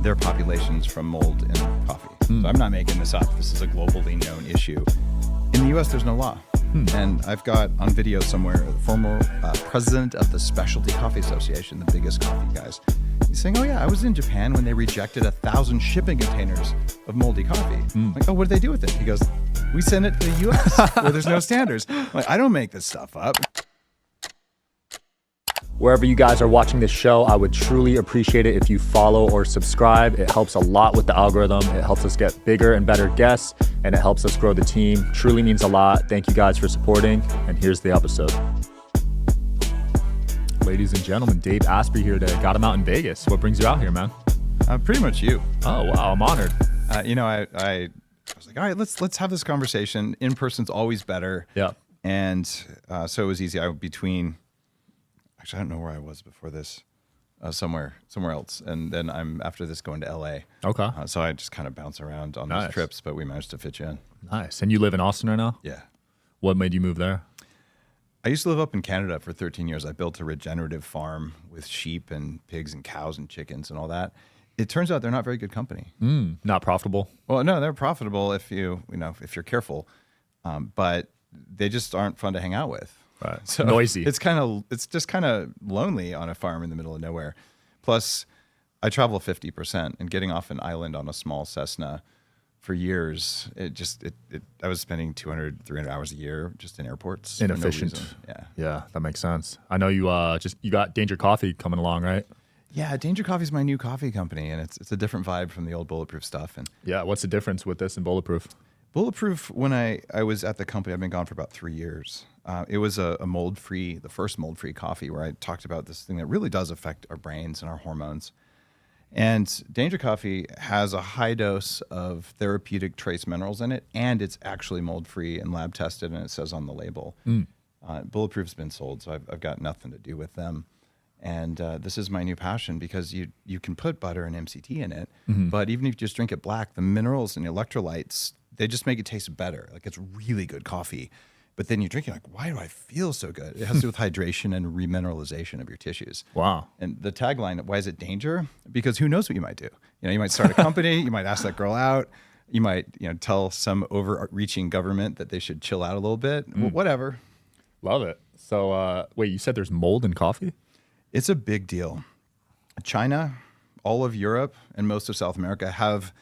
their populations from mold in coffee. So I'm not making this up. This is a globally known issue. In the US, there's no law. And I've got on video somewhere the former president of the Specialty Coffee Association, the biggest coffee guys. He's saying, oh yeah, I was in Japan when they rejected 1,000 shipping containers of moldy coffee. Like, oh, what did they do with it? He goes, we send it to the US where there's no standards. I'm like, I don't make this stuff up. Wherever you guys are watching this show, I would truly appreciate it if you follow or subscribe. It helps a lot with the algorithm. It helps us get bigger and better guests, and it helps us grow the team. Truly means a lot. Thank you guys for supporting, and here's the episode. Ladies and gentlemen, Dave Asprey here today. Got him out in Vegas. What brings you out here, man? Pretty much you. Oh, wow. I'm honored. I was like, all right, let's have this conversation. In person's always better. Yeah. And so it was easy. Actually, I don't know where I was before this, somewhere else. And then I'm, after this, going to LA. Okay. So I just kind of bounce around on those trips, but we managed to fit you in. Nice. And you live in Austin right now? Yeah. What made you move there? I used to live up in Canada for 13 years. I built a regenerative farm with sheep and pigs and cows and chickens and all that. It turns out they're not very good company. Not profitable? Well, no, they're profitable if you're careful, but they just aren't fun to hang out with. Right. So noisy. It's just kind of lonely on a farm in the middle of nowhere. Plus, I travel 50%, and getting off an island on a small Cessna for years, I was spending 200, 300 hours a year just in airports. Inefficient. For no reason. Yeah, that makes sense. I know you you got Danger Coffee coming along, right? Yeah, Danger Coffee is my new coffee company, and it's a different vibe from the old Bulletproof stuff. And yeah, what's the difference with this and Bulletproof? Bulletproof, when I was at the company, I've been gone for about 3 years. It was the first mold-free coffee, where I talked about this thing that really does affect our brains and our hormones. And Danger Coffee has a high dose of therapeutic trace minerals in it, and it's actually mold-free and lab-tested, and it says on the label. Bulletproof's been sold, so I've got nothing to do with them. And this is my new passion, because you can put butter and MCT in it, but even if you just drink it black, the minerals and the electrolytes, they just make it taste better. Like, it's really good coffee. But then you drink it, like, why do I feel so good? It has to do with hydration and remineralization of your tissues. Wow. And the tagline, why is it danger? Because who knows what you might do? You might start a company, you might ask that girl out, you might tell some overreaching government that they should chill out a little bit, whatever. Love it. So wait, you said there's mold in coffee? It's a big deal. China, all of Europe, and most of South America have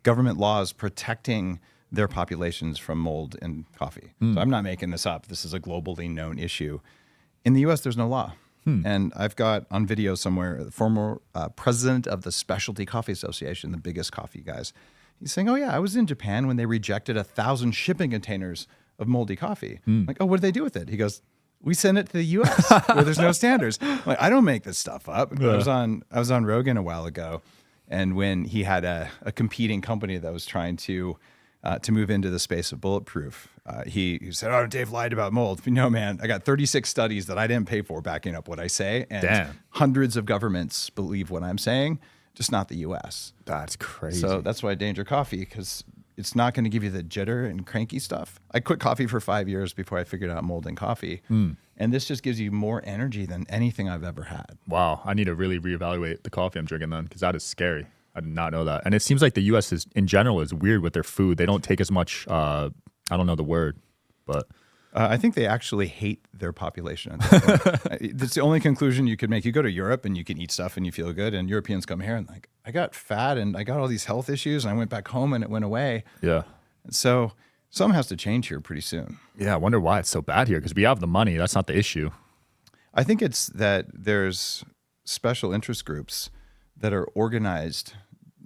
government laws protecting their populations from mold in coffee. So I'm not making this up. This is a globally known issue. In the US, there's no law. And I've got on video somewhere the former president of the Specialty Coffee Association, the biggest coffee guys. He's saying, oh yeah, I was in Japan when they rejected 1,000 shipping containers of moldy coffee. I'm like, oh, what did they do with it? He goes, we send it to the US where there's no standards. I'm like, I don't make this stuff up. I was on Rogan a while ago, and when he had a competing company that was trying to move into the space of bulletproof, he said, oh, Dave lied about mold. No, man, I got 36 studies that I didn't pay for backing up what I say. And hundreds of governments believe what I'm saying, just not the US. That's crazy. So that's why Danger Coffee, because it's not going to give you the jitter and cranky stuff. I quit coffee for 5 years before I figured out mold in coffee. And this just gives you more energy than anything I've ever had. Wow. I need to really reevaluate the coffee I'm drinking then, because that is scary. I did not know that. And it seems like the U.S. in general is weird with their food. They don't take as much, I don't know the word, but... I think they actually hate their population. That's the only conclusion you could make. You go to Europe and you can eat stuff and you feel good, and Europeans come here and like, I got fat and I got all these health issues, and I went back home and it went away. Yeah. So something has to change here pretty soon. Yeah, I wonder why it's so bad here, because we have the money. That's not the issue. I think it's that there's special interest groups that are organized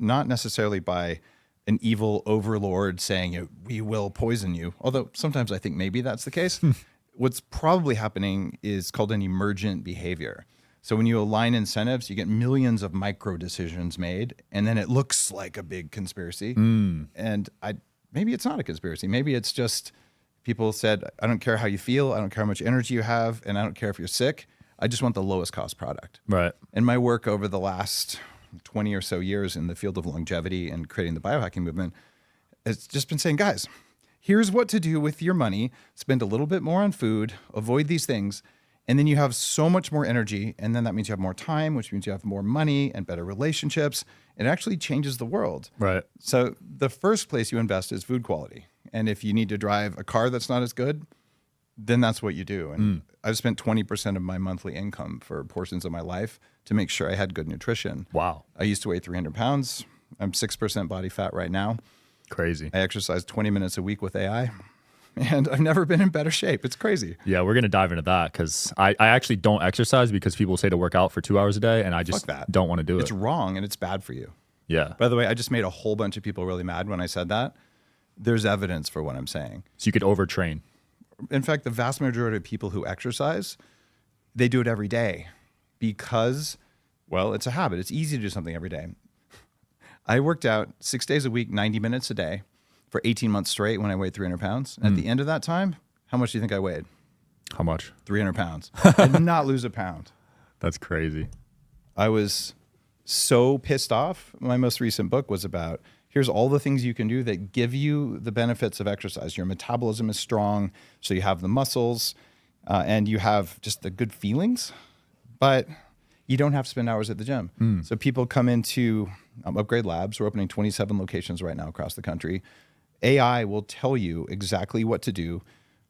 not necessarily by an evil overlord saying, we will poison you. Although sometimes I think maybe that's the case. What's probably happening is called an emergent behavior. So when you align incentives, you get millions of micro decisions made, and then it looks like a big conspiracy. And maybe it's not a conspiracy. Maybe it's just people said, I don't care how you feel, I don't care how much energy you have, and I don't care if you're sick. I just want the lowest cost product. Right. And my work over the last 20 or so years in the field of longevity and creating the biohacking movement, it's just been saying, guys, here's what to do with your money. Spend a little bit more on food, avoid these things, And then you have so much more energy. And then that means you have more time, which means you have more money and better relationships. It actually changes the world. Right. So the first place you invest is food quality. And if you need to drive a car that's not as good, then that's what you do. And I've spent 20% of my monthly income for portions of my life to make sure I had good nutrition. Wow. I used to weigh 300 pounds. I'm 6% body fat right now. Crazy. I exercise 20 minutes a week with AI. And I've never been in better shape. It's crazy. Yeah, we're going to dive into that because I actually don't exercise because people say to work out for 2 hours a day, and I just don't want to do it. It's wrong and it's bad for you. Yeah. By the way, I just made a whole bunch of people really mad when I said that. There's evidence for what I'm saying. So you could overtrain. In fact, the vast majority of people who exercise, they do it every day because, well, it's a habit. It's easy to do something every day. I worked out 6 days a week, 90 minutes a day for 18 months straight when I weighed 300 pounds. And at the end of that time, how much do you think I weighed? How much? 300 pounds. I did not lose a pound. That's crazy. I was so pissed off. My most recent book was about, here's all the things you can do that give you the benefits of exercise. Your metabolism is strong, so you have the muscles, and you have just the good feelings, but you don't have to spend hours at the gym. So people come into Upgrade Labs. We're opening 27 locations right now across the country. AI will tell you exactly what to do.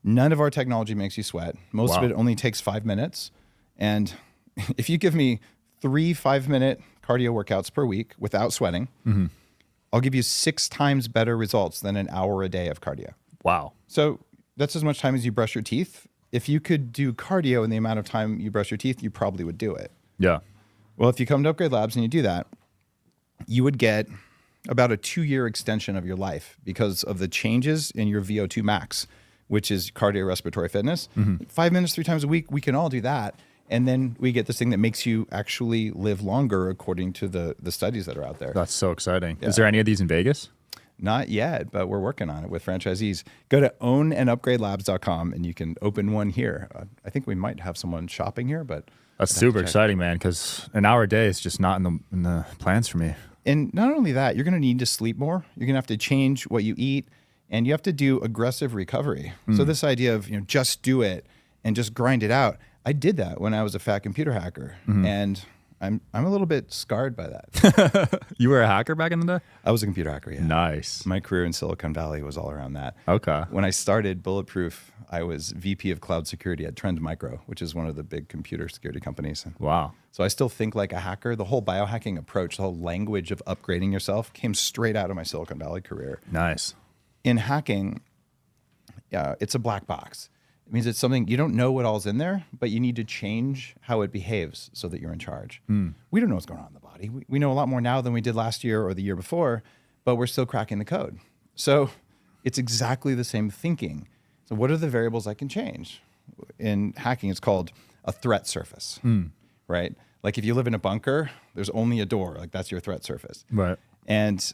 None of our technology makes you sweat. Most of it only takes 5 minutes. And if you give me 3 5-minute cardio workouts per week without sweating, I'll give you 6 times better results than an hour a day of cardio. Wow. So that's as much time as you brush your teeth. If you could do cardio in the amount of time you brush your teeth, you probably would do it. Yeah. Well, if you come to Upgrade Labs and you do that, you would get about a 2-year extension of your life because of the changes in your VO2 max, which is cardiorespiratory fitness. 5 minutes, 3 times a week, we can all do that. And then we get this thing that makes you actually live longer according to the studies that are out there. That's so exciting. Yeah. Is there any of these in Vegas? Not yet, but we're working on it with franchisees. Go to ownandupgradelabs.com and you can open one here. I think we might have someone shopping here, but that's super exciting, man, because an hour a day is just not in the plans for me. And not only that, you're going to need to sleep more. You're going to have to change what you eat, and you have to do aggressive recovery. So this idea of just do it and just grind it out. I did that when I was a fat computer hacker, and I'm a little bit scarred by that. You were a hacker back in the day? I was a computer hacker, yeah. Nice. My career in Silicon Valley was all around that. Okay. When I started Bulletproof, I was VP of cloud security at Trend Micro, which is one of the big computer security companies. Wow. So I still think like a hacker. The whole biohacking approach, the whole language of upgrading yourself came straight out of my Silicon Valley career. Nice. In hacking, it's a black box. It means it's something you don't know what all's in there, but you need to change how it behaves so that you're in charge. We don't know what's going on in the body. We know a lot more now than we did last year or the year before, but we're still cracking the code. So it's exactly the same thinking. So what are the variables I can change? In hacking, it's called a threat surface, right? Like if you live in a bunker, there's only a door. Like that's your threat surface. Right. And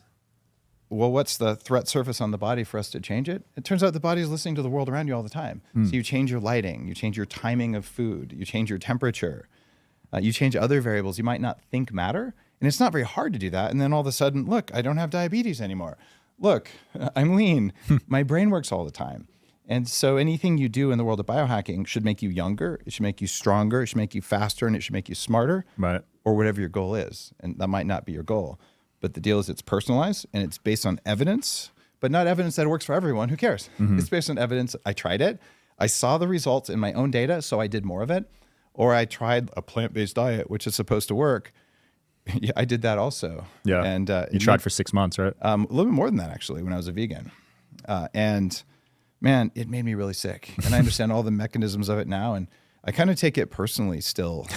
well, what's the threat surface on the body for us to change it? It turns out the body is listening to the world around you all the time. So you change your lighting, you change your timing of food, you change your temperature, you change other variables you might not think matter. And it's not very hard to do that. And then all of a sudden, look, I don't have diabetes anymore. Look, I'm lean. My brain works all the time. And so anything you do in the world of biohacking should make you younger, it should make you stronger, it should make you faster, and it should make you smarter, Right. or whatever your goal is. And that might not be your goal. But the deal is it's personalized and it's based on evidence, but not evidence that works for everyone. Who cares? It's based on evidence. I tried it. I saw the results in my own data, so I did more of it. Or I tried a plant-based diet, which is supposed to work. Yeah, I did that also. Yeah. And you tried for 6 months, right? a little bit more than that, actually, when I was a vegan. And man, it made me really sick. And I understand all the mechanisms of it now. And I kind of take it personally still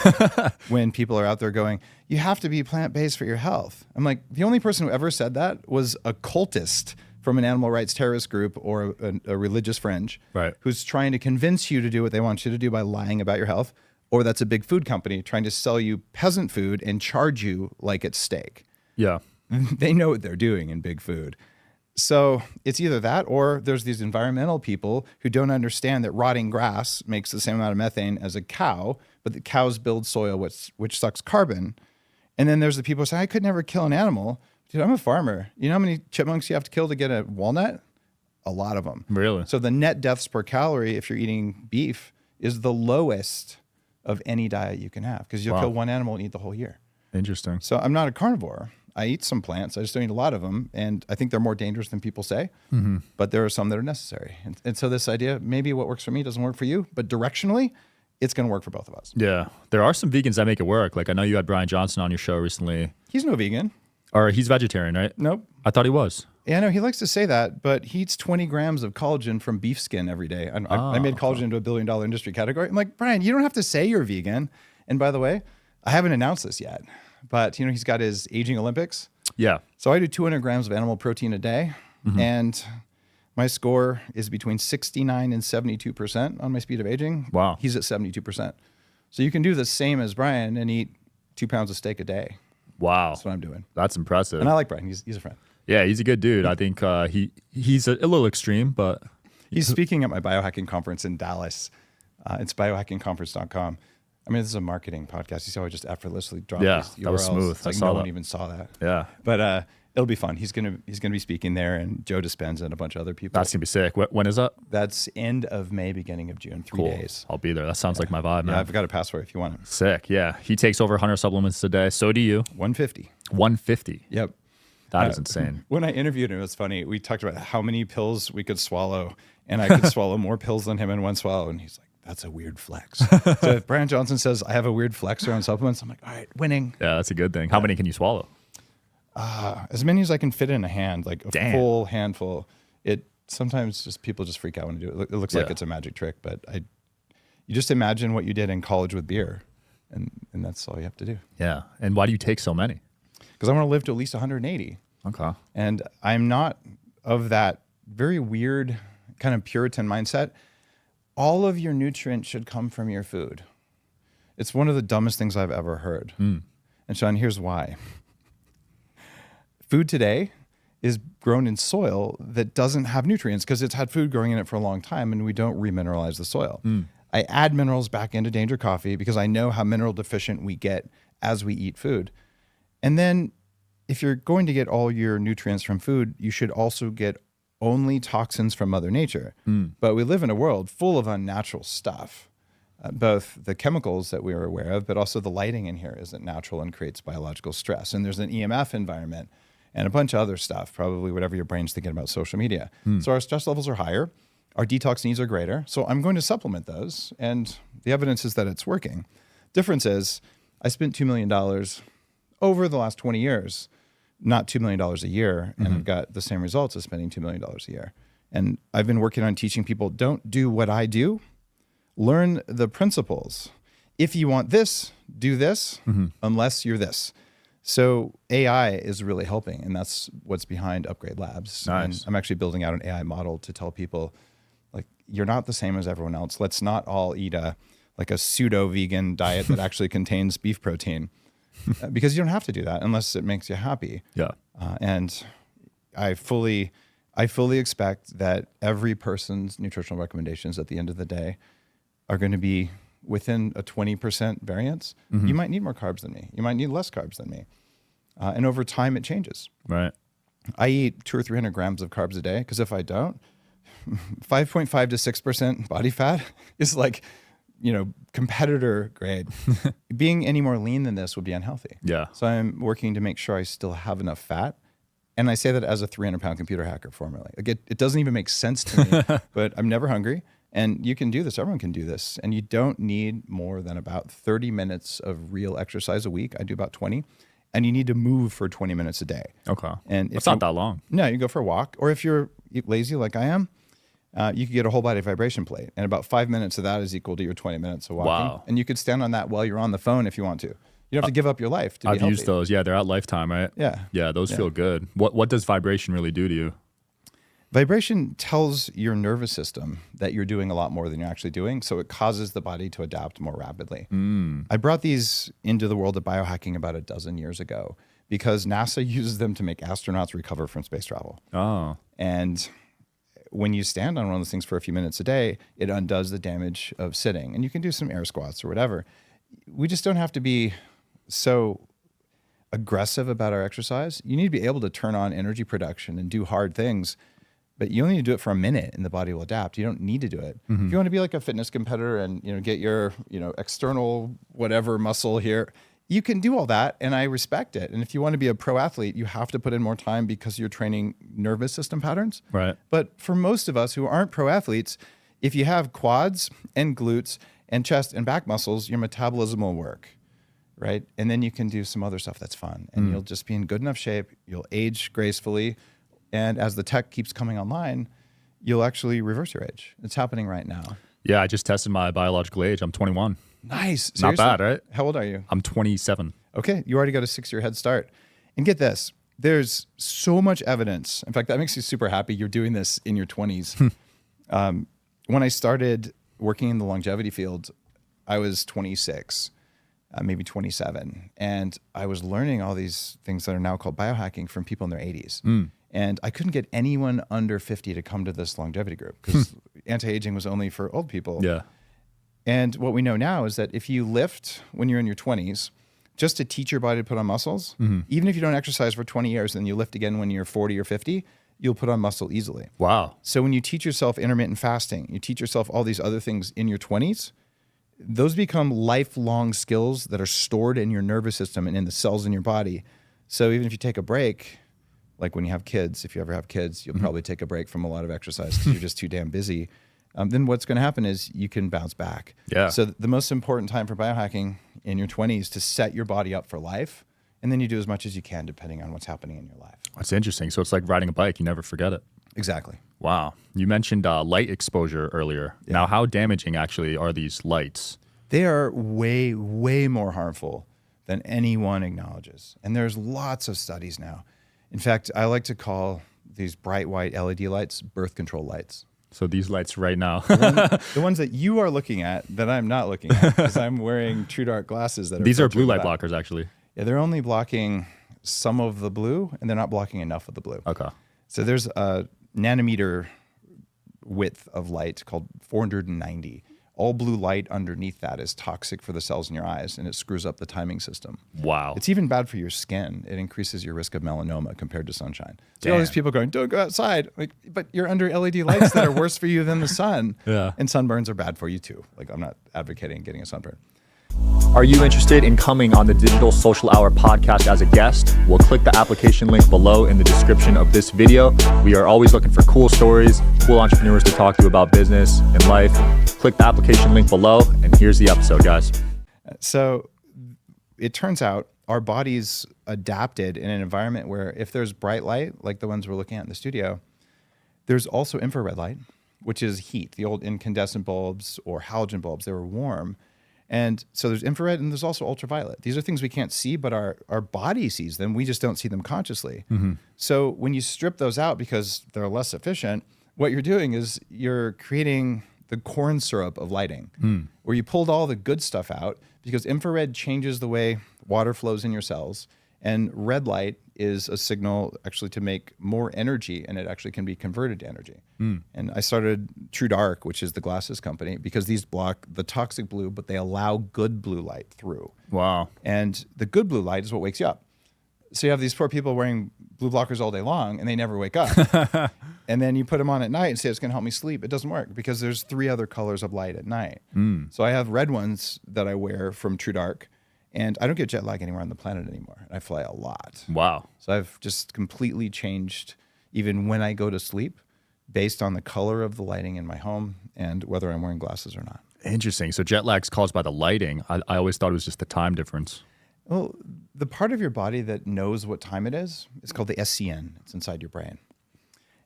when people are out there going, you have to be plant-based for your health. I'm like, the only person who ever said that was a cultist from an animal rights terrorist group or a religious fringe, Right. who's trying to convince you to do what they want you to do by lying about your health. Or that's a big food company trying to sell you peasant food and charge you like it's steak. Yeah. They know what they're doing in big food. So it's either that or there's these environmental people who don't understand that rotting grass makes the same amount of methane as a cow, but the cows build soil which sucks carbon. And then there's the people who say, I could never kill an animal. Dude, I'm a farmer. You know how many chipmunks you have to kill to get a walnut? A lot of them. Really? So the net deaths per calorie if you're eating beef is the lowest of any diet you can have, because you'll kill one animal and eat the whole year. Interesting. So I'm not a carnivore. I eat some plants. I just don't eat a lot of them. And I think they're more dangerous than people say. But there are some that are necessary. And so this idea, maybe what works for me doesn't work for you, but directionally, it's going to work for both of us. Yeah. There are some vegans that make it work. Like I know you had Brian Johnson on your show recently. He's no vegan. Or he's vegetarian, right? Nope. I thought he was. Yeah, no, he likes to say that, but he eats 20 grams of collagen from beef skin every day. I made collagen into $1 billion industry category. I'm like, Brian, you don't have to say you're vegan. And by the way, I haven't announced this yet, but he's got his aging Olympics. Yeah. So I do 200 grams of animal protein a day, and my score is between 69 and 72% on my speed of aging. Wow. He's at 72%. So you can do the same as Brian and eat 2 pounds of steak a day. Wow. That's what I'm doing. That's impressive. And I like Brian. He's a friend. Yeah, he's a good dude. I think he's a little extreme, but... He's speaking at my biohacking conference in Dallas. It's biohackingconference.com. I mean, this is a marketing podcast. You see how I just effortlessly dropped these URLs. That was smooth. It's like no one even saw that. Yeah. But it'll be fun. He's gonna be speaking there, and Joe Dispenza and a bunch of other people. That's going to be sick. When is that? That's end of May, beginning of June, 3 days. I'll be there. That sounds like my vibe, man. Yeah, I've got a password if you want it. Sick, yeah. He takes over 100 supplements a day. So do you. 150. 150. Yep. That is insane. When I interviewed him, it was funny. We talked about how many pills we could swallow, and I could swallow more pills than him in one swallow. And he's like, that's a weird flex. So if Brian Johnson says I have a weird flex around supplements, I'm like, all right, winning. Yeah, that's a good thing. How many can you swallow? As many as I can fit in a hand, like a full handful. Sometimes just people just freak out when you do it. It looks like it's a magic trick, but you just imagine what you did in college with beer, and that's all you have to do. Yeah. And why do you take so many? Because I want to live to at least 180. Okay. And I'm not of that very weird kind of Puritan mindset. All of your nutrients should come from your food. It's one of the dumbest things I've ever heard. And Sean, here's why. Food today is grown in soil that doesn't have nutrients because it's had food growing in it for a long time, and we don't remineralize the soil. I add minerals back into Danger Coffee because I know how mineral deficient we get as we eat food. And then if you're going to get all your nutrients from food, you should also get only toxins from Mother Nature. But we live in a world full of unnatural stuff, both the chemicals that we are aware of, but also the lighting in here isn't natural and creates biological stress. And there's an EMF environment and a bunch of other stuff, probably whatever your brain's thinking about social media. So our stress levels are higher. Our detox needs are greater. So I'm going to supplement those. And the evidence is that it's working. Difference is I spent $2 million over the last 20 years, not $2 million a year, and I've got the same results as spending $2 million a year. And I've been working on teaching people, don't do what I do, learn the principles. If you want this, do this, unless you're this. So AI is really helping, and that's what's behind Upgrade Labs. Nice. And I'm actually building out an AI model to tell people, like, you're not the same as everyone else. Let's not all eat a pseudo-vegan diet that actually contains beef protein. Because you don't have to do that unless it makes you happy. Yeah. And I fully expect that every person's nutritional recommendations at the end of the day are going to be within a 20% variance. You might need more carbs than me. You might need less carbs than me. And over time, it changes. Right. I eat 200 or 300 grams of carbs a day because if I don't, 5.5 to 6% body fat is like, competitor grade. Being any more lean than this would be unhealthy. Yeah. So I'm working to make sure I still have enough fat. And I say that as a 300-pound computer hacker formerly. Like it doesn't even make sense to me, but I'm never hungry. And you can do this. Everyone can do this. And you don't need more than about 30 minutes of real exercise a week. I do about 20. And you need to move for 20 minutes a day. Okay. And it's not that long. No, you go for a walk. Or if you're lazy like I am, you could get a whole body vibration plate. And about 5 minutes of that is equal to your 20 minutes of walking. Wow. And you could stand on that while you're on the phone if you want to. You don't have to give up your life to be I've healthy. used those. Yeah, they're at Lifetime, right? Yeah. Yeah, those feel good. What does vibration really do to you? Vibration tells your nervous system that you're doing a lot more than you're actually doing, so it causes the body to adapt more rapidly. I brought these into the world of biohacking about a dozen years ago because NASA uses them to make astronauts recover from space travel. Oh. And when you stand on one of those things for a few minutes a day, it undoes the damage of sitting. And you can do some air squats or whatever. We just don't have to be so aggressive about our exercise. You need to be able to turn on energy production and do hard things but you only need to do it for a minute and the body will adapt. You don't need to do it. If you want to be like a fitness competitor and, get your, external whatever muscle here, you can do all that, and I respect it. And if you want to be a pro athlete, you have to put in more time because you're training nervous system patterns. Right. But for most of us who aren't pro athletes, if you have quads and glutes and chest and back muscles, your metabolism will work, right? And then you can do some other stuff that's fun, and you'll just be in good enough shape. You'll age gracefully, and as the tech keeps coming online, you'll actually reverse your age. It's happening right now. Yeah, I just tested my biological age. I'm 21. Nice. Not bad, right? How old are you? I'm 27. Okay, you already got a 6-year head start. And get this, there's so much evidence. In fact, that makes me super happy you're doing this in your 20s. When I started working in the longevity field, I was 26, maybe 27. And I was learning all these things that are now called biohacking from people in their 80s. And I couldn't get anyone under 50 to come to this longevity group because anti-aging was only for old people. Yeah. And what we know now is that if you lift when you're in your 20s, just to teach your body to put on muscles, even if you don't exercise for 20 years and you lift again when you're 40 or 50, you'll put on muscle easily. Wow. So when you teach yourself intermittent fasting, you teach yourself all these other things in your 20s, those become lifelong skills that are stored in your nervous system and in the cells in your body. So even if you take a break, like when you have kids, if you ever have kids, you'll probably take a break from a lot of exercise because you're just too damn busy. Then what's going to happen is you can bounce back. Yeah. So the most important time for biohacking in your 20s to set your body up for life, and then you do as much as you can depending on what's happening in your life. That's interesting. So it's like riding a bike. You never forget it. Exactly. Wow. You mentioned light exposure earlier. Yeah. Now, how damaging actually are these lights? They are way, way more harmful than anyone acknowledges. And there's lots of studies now. In fact, I like to call these bright white LED lights birth control lights. So these lights right now. The ones that you are looking at that I'm not looking at because I'm wearing true dark glasses. These are blue light blockers, actually. Yeah, they're only blocking some of the blue, and they're not blocking enough of the blue. Okay. So there's a nanometer width of light called 490. All blue light underneath that is toxic for the cells in your eyes, and it screws up the timing system. Wow. It's even bad for your skin. It increases your risk of melanoma compared to sunshine. So all these people going, don't go outside. Like, but you're under LED lights that are worse for you than the sun. Yeah. And sunburns are bad for you too. Like, I'm not advocating getting a sunburn. Are you interested in coming on the Digital Social Hour podcast as a guest? Well, click the application link below in the description of this video. We are always looking for cool stories, cool entrepreneurs to talk to about business and life. Click the application link below, and here's the episode, guys. So it turns out our bodies adapted in an environment where if there's bright light, like the ones we're looking at in the studio, there's also infrared light, which is heat. The old incandescent bulbs or halogen bulbs, they were warm. And so there's infrared and there's also ultraviolet. These are things we can't see, but our body sees them. We just don't see them consciously. So when you strip those out because they're less efficient, what you're doing is you're creating the corn syrup of lighting, where you pulled all the good stuff out because infrared changes the way water flows in your cells. And red light is a signal actually to make more energy, and it actually can be converted to energy. And I started True Dark, which is the glasses company, because these block the toxic blue, but they allow good blue light through. Wow. And the good blue light is what wakes you up. So you have these poor people wearing blue blockers all day long, and they never wake up. And then you put them on at night and say, it's going to help me sleep. It doesn't work because there's 3 other colors of light at night. So I have red ones that I wear from True Dark. And I don't get jet lag anywhere on the planet anymore. I fly a lot. Wow. So I've just completely changed even when I go to sleep based on the color of the lighting in my home and whether I'm wearing glasses or not. Interesting. So jet lag's caused by the lighting. I always thought it was just the time difference. Well, the part of your body that knows what time it is called the SCN. It's inside your brain.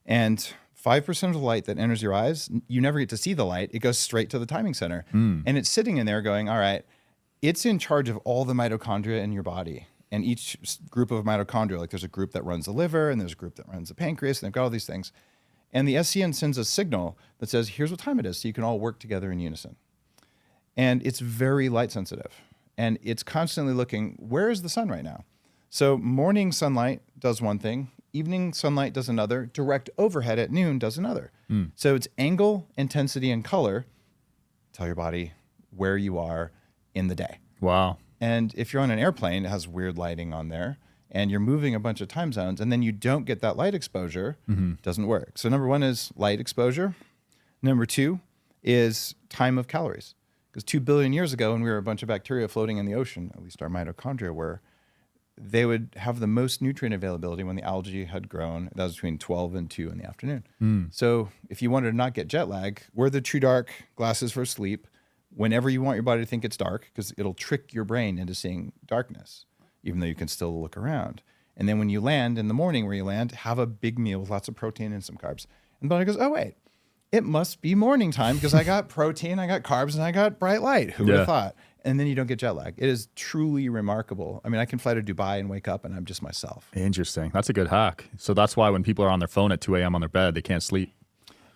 And 5% of the light that enters your eyes, you never get to see the light. It goes straight to the timing center. And it's sitting in there going, all right, it's in charge of all the mitochondria in your body. And each group of mitochondria, like there's a group that runs the liver and there's a group that runs the pancreas, and they've got all these things. And the SCN sends a signal that says, here's what time it is, so you can all work together in unison. And it's very light sensitive. And it's constantly looking, where is the sun right now? So morning sunlight does one thing, evening sunlight does another, direct overhead at noon does another. So it's angle, intensity, and color tell your body where you are in the day. Wow. And if you're on an airplane, it has weird lighting on there. and you're moving a bunch of time zones, and then you don't get that light exposure, doesn't work. So number one is light exposure. Number two is time of calories. Because 2 billion years ago, when we were a bunch of bacteria floating in the ocean, at least our mitochondria were, they would have the most nutrient availability when the algae had grown. That was between 12 and 2 in the afternoon. So if you wanted to not get jet lag, wear the True Dark glasses for sleep whenever you want your body to think it's dark, because it'll trick your brain into seeing darkness, even though you can still look around. And then when you land in the morning where you land, have a big meal with lots of protein and some carbs. And the body goes, oh, wait, it must be morning time because I got protein, I got carbs, and I got bright light. Who would have thought? And then you don't get jet lag. It is truly remarkable. I mean, I can fly to Dubai and wake up and I'm just myself. Interesting. That's a good hack. So that's why when people are on their phone at 2 a.m. on their bed, they can't sleep.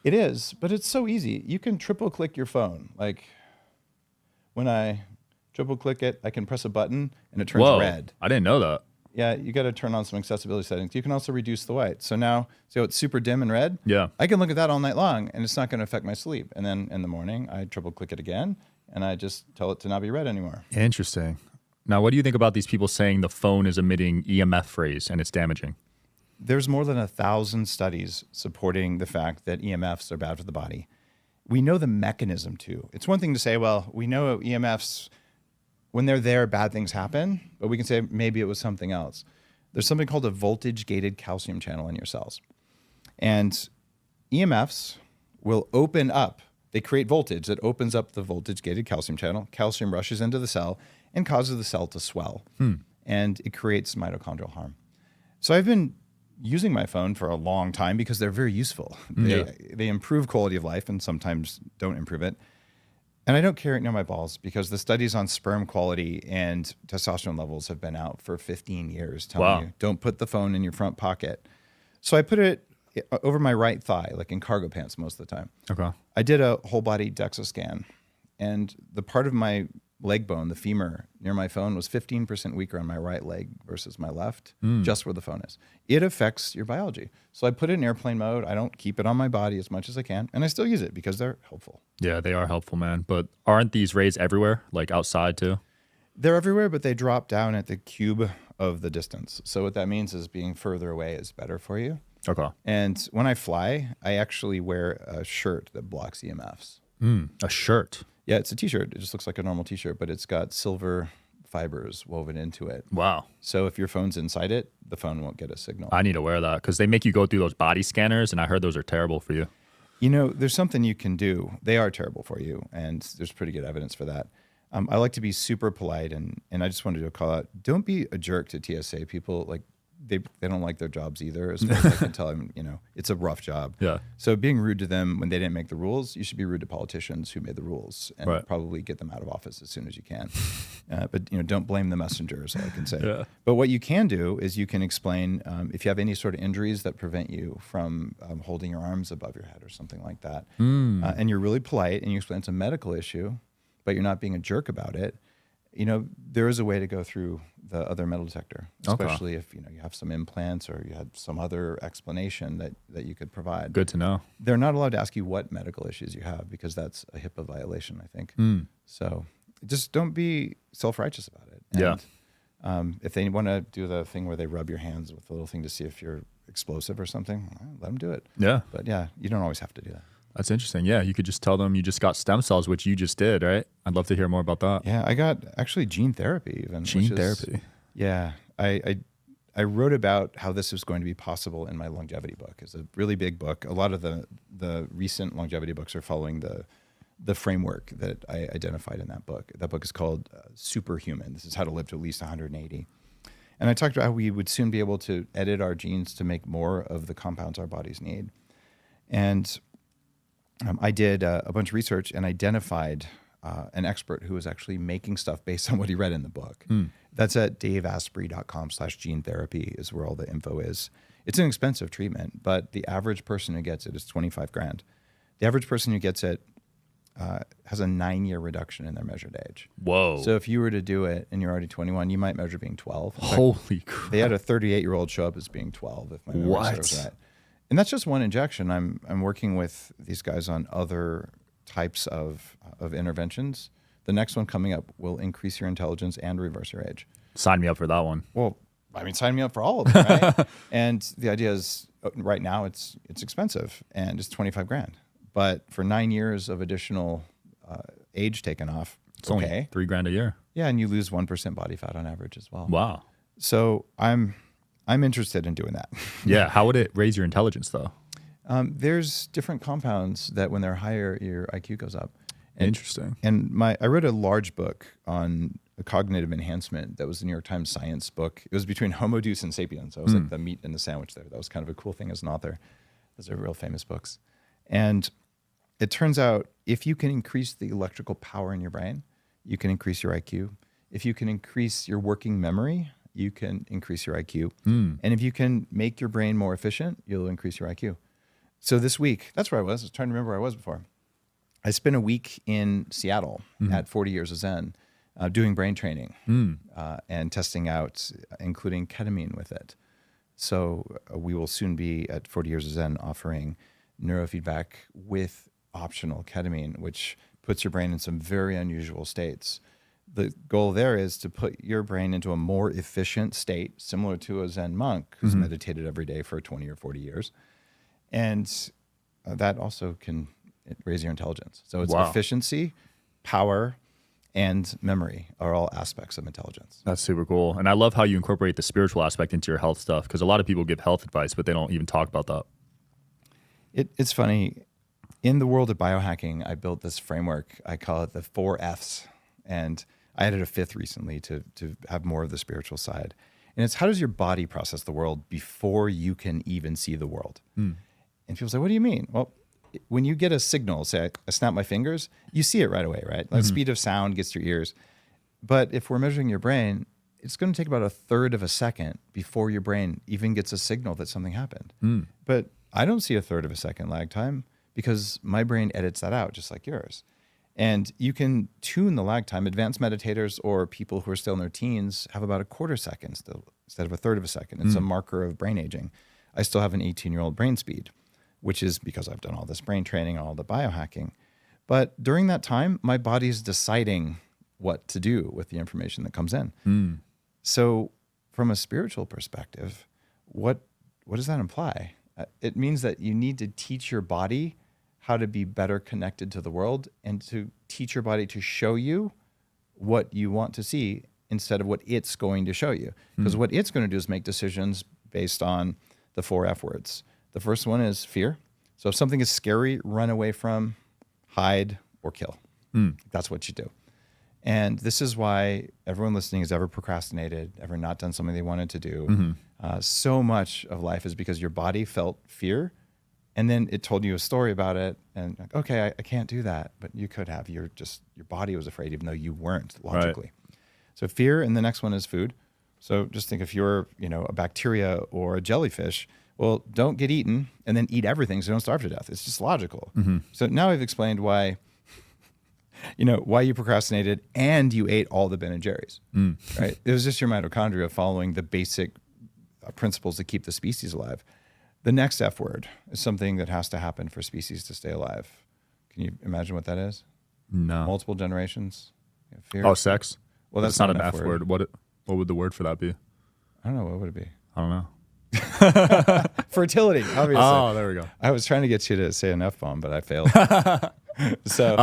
It is, but it's so easy. You can triple click your phone. Like when I triple click it, I can press a button and it turns red. I didn't know that. Yeah, you got to turn on some accessibility settings. You can also reduce the white. So now, see how it's super dim and red? Yeah. I can look at that all night long and it's not going to affect my sleep. And then in the morning, I triple click it again and I just tell it to not be red anymore. Interesting. Now, what do you think about these people saying the phone is emitting EMF rays and it's damaging? There's more than 1,000 studies supporting the fact that EMFs are bad for the body. We know the mechanism too. It's one thing to say, well, we know EMFs, when they're there, bad things happen, but we can say maybe it was something else. There's something called a voltage-gated calcium channel in your cells. And EMFs will open up. They create voltage that opens up the voltage-gated calcium channel. Calcium rushes into the cell and causes the cell to swell. And it creates mitochondrial harm. So I've been using my phone for a long time because they're very useful. They improve quality of life and sometimes don't improve it. And I don't carry it near my balls because the studies on sperm quality and testosterone levels have been out for 15 years telling you, don't put the phone in your front pocket. So I put it over my right thigh, like in cargo pants most of the time. Okay. I did a whole body DEXA scan, and the part of my leg bone, the femur near my phone, was 15% weaker on my right leg versus my left, just where the phone is. It affects your biology. So I put it in airplane mode. I don't keep it on my body as much as I can, and I still use it because they're helpful. Yeah, they are helpful, man. But aren't these rays everywhere, like outside too? They're everywhere, but they drop down at the cube of the distance. So what that means is being further away is better for you. Okay. And when I fly, I actually wear a shirt that blocks EMFs. A shirt? Yeah, it's a t-shirt. It just looks like a normal t-shirt, but it's got silver fibers woven into it. Wow. So if your phone's inside it, the phone won't get a signal. I need to wear that because they make you go through those body scanners, and I heard those are terrible for you. You know, there's something you can do. They are terrible for you, and there's pretty good evidence for that. I like to be super polite, and I just wanted to call out, don't be a jerk to TSA people. Like, they don't like their jobs either, as far as I can tell them, you know, it's a rough job. Yeah. So being rude to them when they didn't make the rules, you should be rude to politicians who made the rules and probably get them out of office as soon as you can. But, you know, don't blame the messenger, is all I can say. Yeah. But what you can do is you can explain if you have any sort of injuries that prevent you from holding your arms above your head or something like that. And you're really polite and you explain it's a medical issue, but you're not being a jerk about it. You know, there is a way to go through the other metal detector, especially if, you know, you have some implants or you had some other explanation that you could provide. Good to know. They're not allowed to ask you what medical issues you have because that's a HIPAA violation, I think. So just don't be self-righteous about it. And, if they want to do the thing where they rub your hands with a little thing to see if you're explosive or something, let them do it. Yeah. But yeah, you don't always have to do that. That's interesting. Yeah, you could just tell them you just got stem cells, which you just did, right? I'd love to hear more about that. Yeah, I got actually gene therapy even. Gene therapy. Yeah, I wrote about how this was going to be possible in my longevity book. It's a really big book. A lot of the recent longevity books are following the framework that I identified in that book. That book is called Superhuman. This is how to live to at least 180. And I talked about how we would soon be able to edit our genes to make more of the compounds our bodies need. And I did a bunch of research and identified an expert who was actually making stuff based on what he read in the book. That's at daveasprey.com/gene therapy is where all the info is. It's an expensive treatment, but the average person who gets it is $25,000. The average person who gets it has a 9-year reduction in their measured age. Whoa. So if you were to do it and you're already 21, you might measure being 12. Holy crap. They had a 38-year-old show up as being 12, if my memory serves right. And that's just one injection. I'm working with these guys on other types of interventions. The next one coming up will increase your intelligence and reverse your age. Sign me up for that one. Well, I mean, sign me up for all of them, right? And the idea is right now it's expensive and it's 25 grand. But for 9 years of additional age taken off, it's only $3,000 a year. Yeah, and you lose 1% body fat on average as well. Wow. So I'm interested in doing that. Yeah. How would it raise your intelligence though? There's different compounds that when they're higher, your IQ goes up. Interesting. And I wrote a large book on cognitive enhancement that was the New York Times Science book. It was between Homo Deus and Sapiens. So it was like the meat and the sandwich there. That was kind of a cool thing as an author. Those are real famous books. And it turns out if you can increase the electrical power in your brain, you can increase your IQ. If you can increase your working memory, you can increase your IQ. And if you can make your brain more efficient, you'll increase your IQ. So this week, that's where I was trying to remember where I was before. I spent a week in Seattle at 40 Years of Zen doing brain training and testing out, including ketamine with it. So we will soon be at 40 Years of Zen offering neurofeedback with optional ketamine, which puts your brain in some very unusual states. The goal there is to put your brain into a more efficient state, similar to a Zen monk who's meditated every day for 20 or 40 years. And that also can raise your intelligence. So it's efficiency, power, and memory are all aspects of intelligence. That's super cool. And I love how you incorporate the spiritual aspect into your health stuff, because a lot of people give health advice, but they don't even talk about that. It's funny. In the world of biohacking, I built this framework. I call it the 4 Fs. And I added a 5th recently to have more of the spiritual side. And it's how does your body process the world before you can even see the world? And people say, what do you mean? Well, when you get a signal, say I snap my fingers, you see it right away, right? The speed of sound gets to your ears. But if we're measuring your brain, it's going to take about 1/3 of a second before your brain even gets a signal that something happened. But I don't see 1/3 of a second lag time because my brain edits that out just like yours. And you can tune the lag time. Advanced meditators or people who are still in their teens have about 1/4 second still, instead of 1/3 of a second. It's a marker of brain aging. I still have an 18-year-old brain speed, which is because I've done all this brain training, all the biohacking. But during that time, my body's deciding what to do with the information that comes in. So from a spiritual perspective, what does that imply? It means that you need to teach your body how to be better connected to the world and to teach your body to show you what you want to see instead of what it's going to show you. Because what it's going to do is make decisions based on the 4 F words. The first one is fear. So if something is scary, run away from, hide, or kill. That's what you do. And this is why everyone listening has ever procrastinated, ever not done something they wanted to do. So much of life is because your body felt fear, and then it told you a story about it, and like, okay, I can't do that, but you could have. Your body was afraid, even though you weren't logically. Right. So fear, and the next one is food. So just think if you're a bacteria or a jellyfish, well, don't get eaten and then eat everything so you don't starve to death. It's just logical. So now I've explained why you procrastinated and you ate all the Ben & Jerry's, right? It was just your mitochondria following the basic principles that keep the species alive. The next F word is something that has to happen for species to stay alive. Can you imagine what that is? No. Multiple generations. Fear. Oh, sex? Well, that's not an F word. What would the word for that be? I don't know. What would it be? I don't know. Fertility, obviously. Oh, there we go. I was trying to get you to say an F-bomb, but I failed. So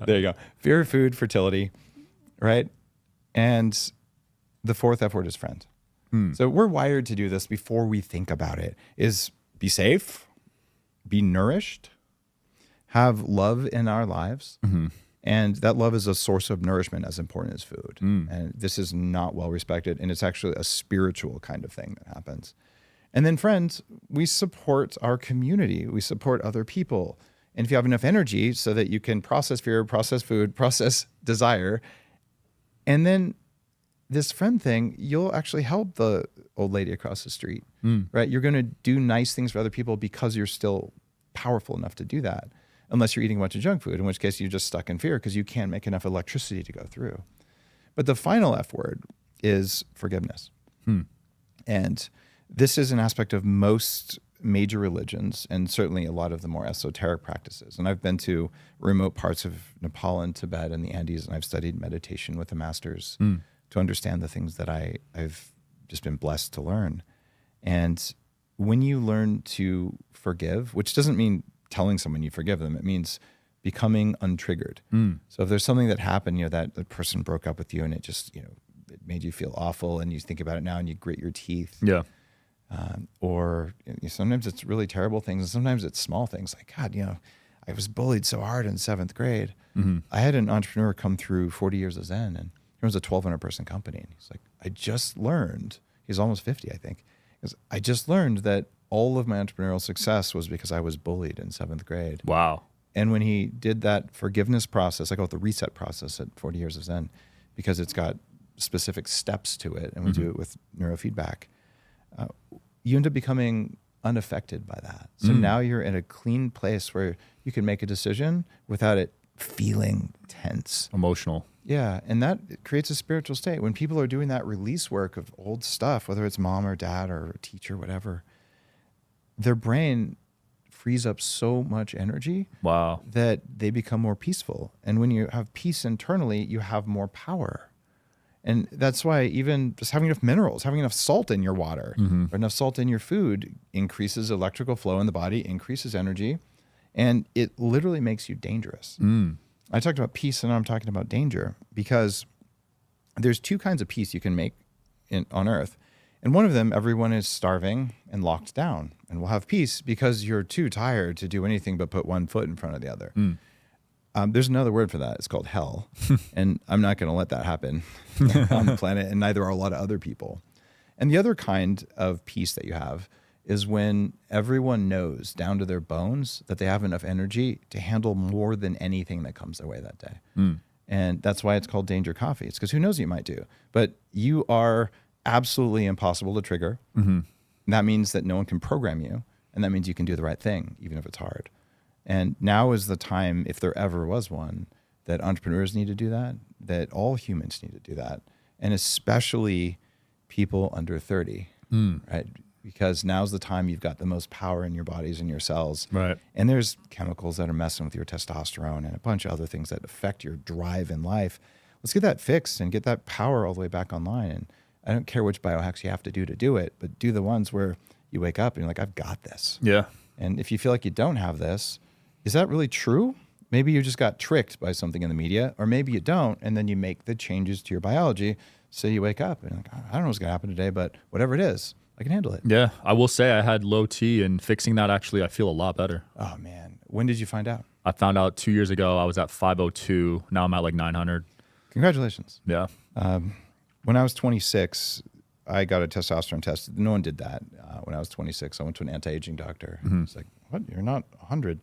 there you go. Fear, food, fertility, right? And the 4th F word is friend. So we're wired to do this before we think about it, is be safe, be nourished, have love in our lives. And that love is a source of nourishment as important as food. And this is not well respected. And it's actually a spiritual kind of thing that happens. And then friends, we support our community. We support other people. And if you have enough energy so that you can process fear, process food, process desire, and then this friend thing, you'll actually help the old lady across the street, right? You're going to do nice things for other people because you're still powerful enough to do that. Unless you're eating a bunch of junk food, in which case you're just stuck in fear because you can't make enough electricity to go through. But the final F word is forgiveness. And this is an aspect of most major religions and certainly a lot of the more esoteric practices. And I've been to remote parts of Nepal and Tibet and the Andes, and I've studied meditation with the masters to understand the things that I've just been blessed to learn. And when you learn to forgive, which doesn't mean telling someone you forgive them, it means becoming untriggered. So if there's something that happened, that the person broke up with you and it just, it made you feel awful, and you think about it now and you grit your teeth. Yeah. Or sometimes it's really terrible things, and sometimes it's small things like, God, I was bullied so hard in 7th grade. I had an entrepreneur come through 40 years of Zen, and he was a 1,200 person company. And he's like, I just learned, he's almost 50, I think. He goes, I just learned that all of my entrepreneurial success was because I was bullied in 7th grade. Wow. And when he did that forgiveness process, I call it the reset process at 40 years of Zen, because it's got specific steps to it, and we do it with neurofeedback. You end up becoming unaffected by that. So now you're in a clean place where you can make a decision without it feeling tense. Emotional. Yeah, and that creates a spiritual state. When people are doing that release work of old stuff, whether it's mom or dad or a teacher, whatever, their brain frees up so much energy that they become more peaceful. And when you have peace internally, you have more power. And that's why even just having enough minerals, having enough salt in your water, or enough salt in your food increases electrical flow in the body, increases energy, and it literally makes you dangerous. I talked about peace, and now I'm talking about danger, because there's 2 kinds of peace you can make on Earth. And one of them, everyone is starving and locked down, and will have peace because you're too tired to do anything but put one foot in front of the other. There's another word for that. It's called hell. And I'm not going to let that happen on the planet, and neither are a lot of other people. And the other kind of peace that you have is when everyone knows down to their bones that they have enough energy to handle more than anything that comes their way that day. And that's why it's called danger coffee. It's because who knows what you might do. But you are absolutely impossible to trigger. That means that no one can program you. And that means you can do the right thing, even if it's hard. And now is the time, if there ever was one, that entrepreneurs need to do that, that all humans need to do that, and especially people under 30, right? Because now's the time you've got the most power in your bodies and your cells. Right. And there's chemicals that are messing with your testosterone and a bunch of other things that affect your drive in life. Let's get that fixed and get that power all the way back online. And I don't care which biohacks you have to do it, but do the ones where you wake up and you're like, I've got this. Yeah. And if you feel like you don't have this, is that really true? Maybe you just got tricked by something in the media, or maybe you don't, and then you make the changes to your biology so you wake up and you're like, I don't know what's going to happen today, but whatever it is, I can handle it. Yeah, I will say I had low T, and fixing that, actually, I feel a lot better. Oh, man. When did you find out? I found out 2 years ago. I was at 502. Now I'm at like 900. Congratulations. Yeah. When I was 26, I got a testosterone test. No one did that. When I was 26, I went to an anti-aging doctor. He's like, what? You're not 100.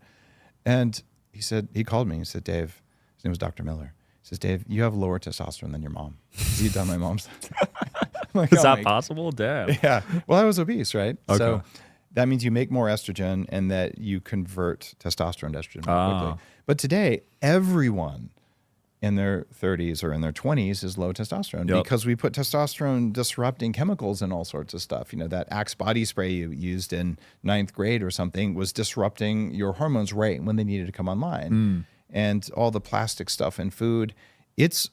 And he called me. He said, Dave, his name was Dr. Miller. He says, Dave, you have lower testosterone than your mom. He'd done my mom's. Like, is that possible? Damn. Yeah. Well, I was obese, right? Okay. So that means you make more estrogen and that you convert testosterone to estrogen more quickly. But today, everyone in their 30s or in their 20s is low testosterone because we put testosterone disrupting chemicals in all sorts of stuff. That Axe body spray you used in 9th grade or something was disrupting your hormones right when they needed to come online. And all the plastic stuff in food, it's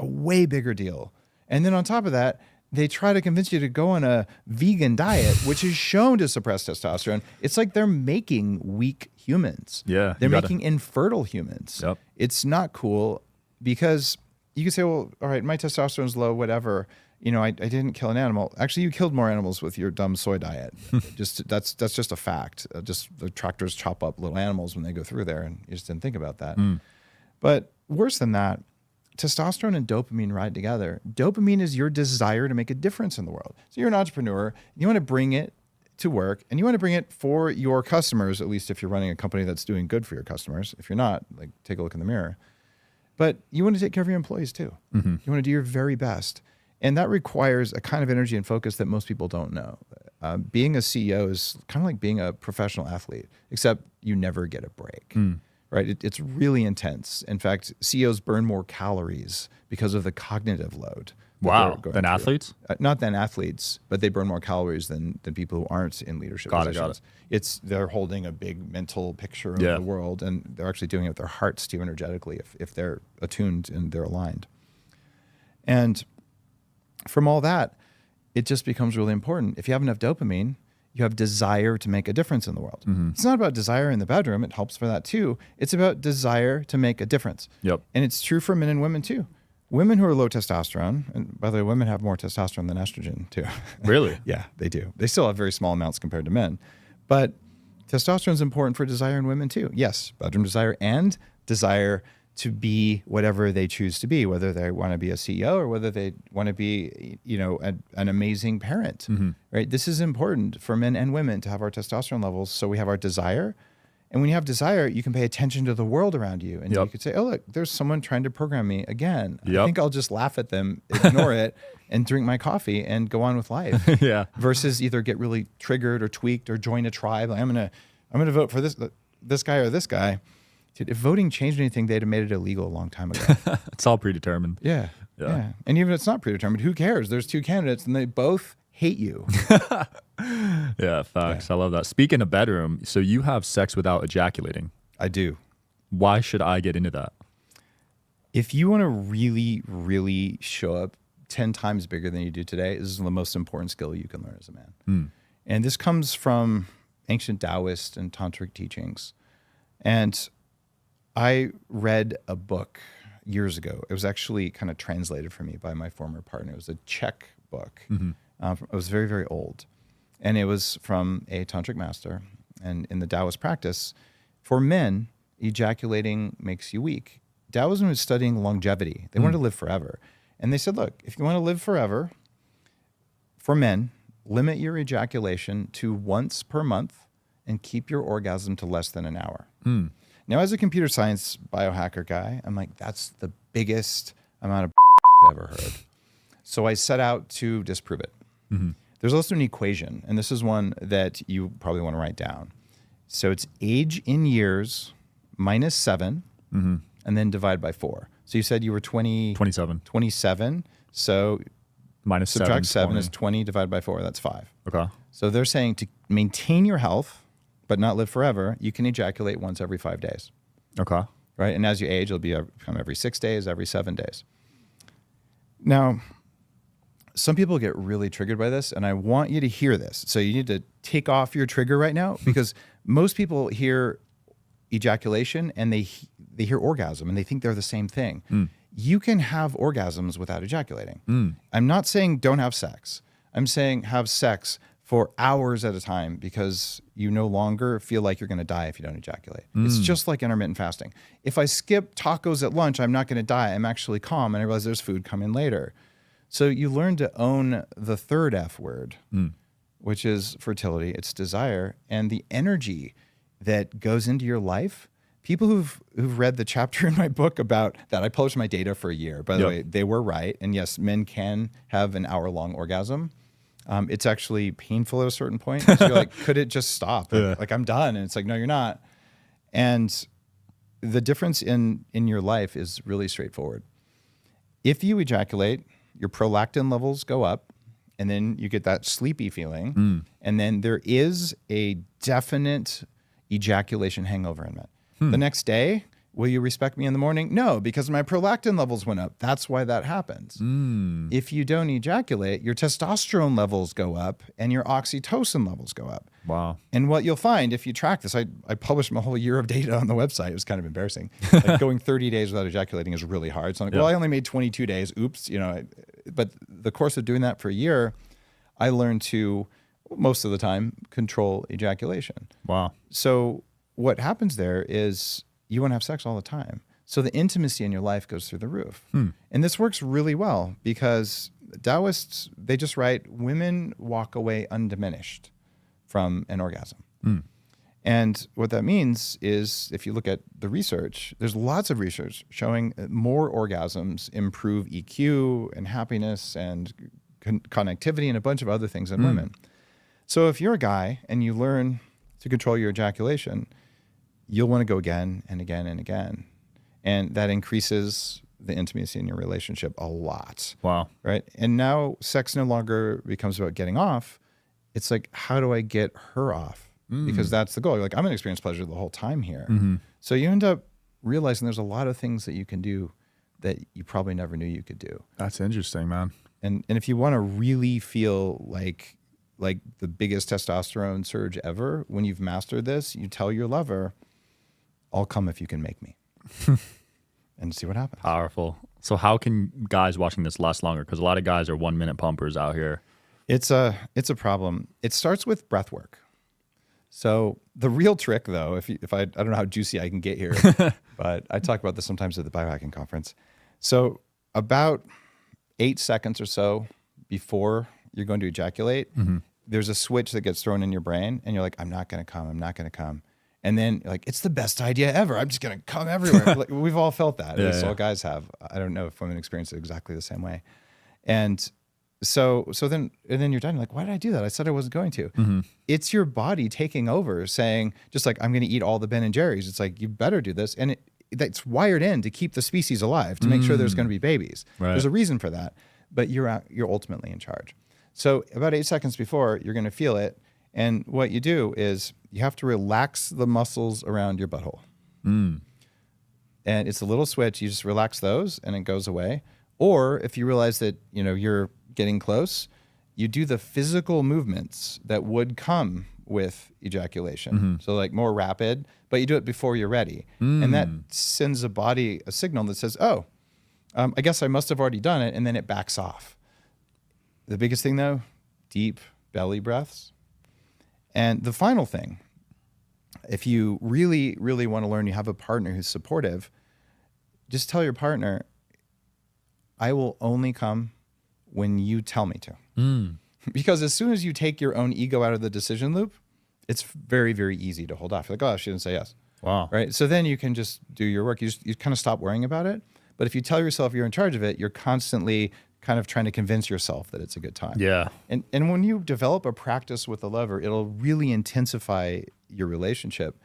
a way bigger deal. And then on top of that, they try to convince you to go on a vegan diet, which is shown to suppress testosterone. It's like they're making weak humans. Yeah. They're making infertile humans. Yep. It's not cool. Because you can say, well, all right, my testosterone's low, whatever. I didn't kill an animal. Actually, you killed more animals with your dumb soy diet. That's just a fact. Just the tractors chop up little animals when they go through there, and you just didn't think about that. But worse than that, testosterone and dopamine ride together. Dopamine is your desire to make a difference in the world. So you're an entrepreneur. You want to bring it to work, and you want to bring it for your customers, at least if you're running a company that's doing good for your customers. If you're not, like, take a look in the mirror. But you want to take care of your employees too. You want to do your very best. And that requires a kind of energy and focus that most people don't know. Being a CEO is kind of like being a professional athlete, except you never get a break, right? It's really intense. In fact, CEOs burn more calories because of the cognitive load. Wow, than athletes? Not than athletes, but they burn more calories than people who aren't in leadership positions. They're holding a big mental picture of the world, and they're actually doing it with their hearts too, energetically, if they're attuned and they're aligned. And from all that, it just becomes really important. If you have enough dopamine, you have desire to make a difference in the world. It's not about desire in the bedroom. It helps for that too. It's about desire to make a difference. Yep. And it's true for men and women too. Women who are low testosterone, and by the way, women have more testosterone than estrogen too. Really? Yeah, they do. They still have very small amounts compared to men. But testosterone is important for desire in women too. Yes, bedroom desire and desire to be whatever they choose to be, whether they want to be a CEO or whether they want to be, an amazing parent, right? This is important for men and women to have our testosterone levels. So we have our desire. And when you have desire, you can pay attention to the world around you. And you could say, oh, look, there's someone trying to program me again. I think I'll just laugh at them, ignore it, and drink my coffee and go on with life. Versus either get really triggered or tweaked or join a tribe. Like, I'm gonna vote for this guy or this guy. Dude, if voting changed anything, they'd have made it illegal a long time ago. It's all predetermined. Yeah. And even if it's not predetermined, who cares? There's two candidates and they both hate you. Yeah, facts. I love that. Speaking of bedroom, so you have sex without ejaculating. I do. Why should I get into that? If you want to really, really show up 10 times bigger than you do today, this is the most important skill you can learn as a man. And this comes from ancient Taoist and tantric teachings. And I read a book years ago. It was actually kind of translated for me by my former partner. It was a Czech book. It was very, very old. And it was from a tantric master. And in the Taoist practice, for men, ejaculating makes you weak. Taoism was studying longevity. They wanted to live forever. And they said, look, if you want to live forever, for men, limit your ejaculation to once per month and keep your orgasm to less than an hour. Now, as a computer science biohacker guy, I'm like, that's the biggest amount of I've ever heard. So I set out to disprove it. There's also an equation, and this is one that you probably want to write down. So it's age in years minus 7, and then divide by 4. So you said you were 27. 27. So minus subtract 7 20. is 20 divided by 4. That's 5. Okay. So they're saying to maintain your health, but not live forever, you can ejaculate once every 5 days. Okay. Right? And as you age, it'll become every 6 days, every 7 days. Now, some people get really triggered by this, and I want you to hear this. So you need to take off your trigger right now, because most people hear ejaculation and they hear orgasm and they think they're the same thing. You can have orgasms without ejaculating. I'm not saying don't have sex. I'm saying have sex for hours at a time, because you no longer feel like you're going to die if you don't ejaculate. It's just like intermittent fasting. If I skip tacos at lunch, I'm not going to die. I'm actually calm, and I realize there's food coming later. So you learn to own the third F word, which is fertility. It's desire, and the energy that goes into your life. People who've read the chapter in my book about that, I published my data for a year. By the way, they were right. And yes, men can have an hour-long orgasm. It's actually painful at a certain point. So you're like, could it just stop? Like I'm done. And it's like, no, you're not. And the difference in your life is really straightforward. If you ejaculate, your prolactin levels go up, and then you get that sleepy feeling. And then there is a definite ejaculation hangover in it. The next day, will you respect me in the morning? No, because my prolactin levels went up. That's why that happens. If you don't ejaculate, your testosterone levels go up and your oxytocin levels go up. Wow. And what you'll find if you track this, I published my whole year of data on the website. It was kind of embarrassing. Like going 30 days without ejaculating is really hard. So I'm like, well, I only made 22 days. Oops. But the course of doing that for a year, I learned to, most of the time, control ejaculation. Wow. So what happens there is you want to have sex all the time. So the intimacy in your life goes through the roof. And this works really well because Taoists, they just write, women walk away undiminished from an orgasm. And what that means is, if you look at the research, there's lots of research showing more orgasms improve EQ and happiness and connectivity and a bunch of other things in women. So if you're a guy and you learn to control your ejaculation, you'll want to go again and again and again. And that increases the intimacy in your relationship a lot. Wow. Right? And now sex no longer becomes about getting off. It's like, how do I get her off? Because that's the goal. You're like, I'm going to experience pleasure the whole time here. So you end up realizing there's a lot of things that you can do that you probably never knew you could do. That's interesting, man. And if you want to really feel like the biggest testosterone surge ever, when you've mastered this, you tell your lover, I'll come if you can make me. And see what happens. Powerful. So how can guys watching this last longer? Because a lot of guys are 1 minute pumpers out here. It's a problem. It starts with breath work. So the real trick, though, if I don't know how juicy I can get here, but I talk about this sometimes at the Biohacking conference. So about 8 seconds or so before you're going to ejaculate, there's a switch that gets thrown in your brain, and you're like, I'm not going to come. I'm not going to come. And then you're like, it's the best idea ever. I'm just going to come everywhere. Like, we've all felt that. At least all guys have. I don't know if women experience it exactly the same way. And so then you're done. You're like, why did I do that? I said I wasn't going to. It's your body taking over, saying, just like, I'm going to eat all the Ben and Jerry's. It's like, you better do this. And that's wired in to keep the species alive, to make sure there's going to be babies. Right. There's a reason for that, but you're ultimately in charge. So about 8 seconds before, you're going to feel it. And what you do is you have to relax the muscles around your butthole. And it's a little switch. You just relax those and it goes away. Or if you realize that, you're getting close, you do the physical movements that would come with ejaculation. So like more rapid, but you do it before you're ready. And that sends the body a signal that says, oh, I guess I must have already done it. And then it backs off. The biggest thing though, deep belly breaths. And the final thing, if you really, really want to learn, you have a partner who's supportive, just tell your partner, I will only come when you tell me to. Because as soon as you take your own ego out of the decision loop, it's very, very easy to hold off. You're like, oh, she didn't say yes. Wow. Right? So then you can just do your work. You kind of stop worrying about it. But if you tell yourself you're in charge of it, you're constantly kind of trying to convince yourself that it's a good time. Yeah. And when you develop a practice with a lover, it'll really intensify your relationship.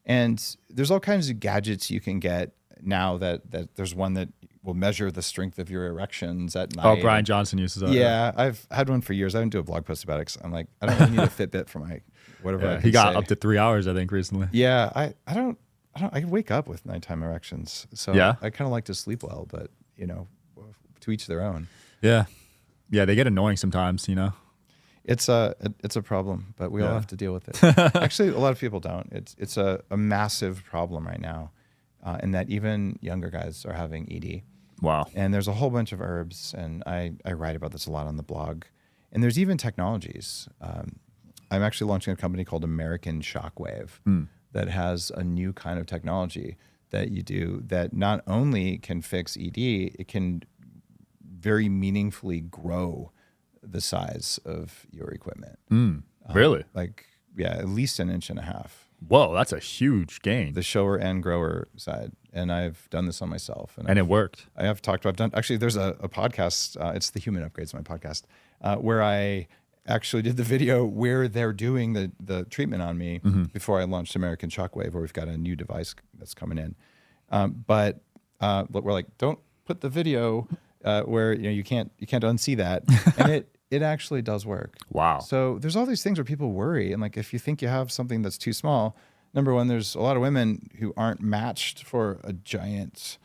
And there's all kinds of gadgets you can get now that there's one that will measure the strength of your erections at night. Oh, Brian Johnson uses that. Yeah, I've had one for years. I didn't do a blog post about it because I'm like, I don't really need a Fitbit for my whatever. Yeah, he got up to 3 hours, I think, recently. Yeah, I wake up with nighttime erections. So I kind of like to sleep well, but to each their own. Yeah. Yeah, they get annoying sometimes, It's a problem, but we all have to deal with it. Actually, a lot of people don't. It's a massive problem right now, in that even younger guys are having ED. Wow. And there's a whole bunch of herbs, and I write about this a lot on the blog. And there's even technologies. I'm actually launching a company called American Shockwave that has a new kind of technology that you do that not only can fix ED, it can very meaningfully grow the size of your equipment. Really? At least 1.5 inches. Whoa, that's a huge gain. The shower and grower side. And I've done this on myself. And it worked. I've done, actually, there's a podcast, it's the Human Upgrades, my podcast, where I actually did the video where they're doing the treatment on me before I launched American Shockwave, where we've got a new device that's coming in. But we're like, don't put the video where you can't unsee that. And it actually does work. Wow. So there's all these things where people worry. And like, if you think you have something that's too small, number one, there's a lot of women who aren't matched for a giant,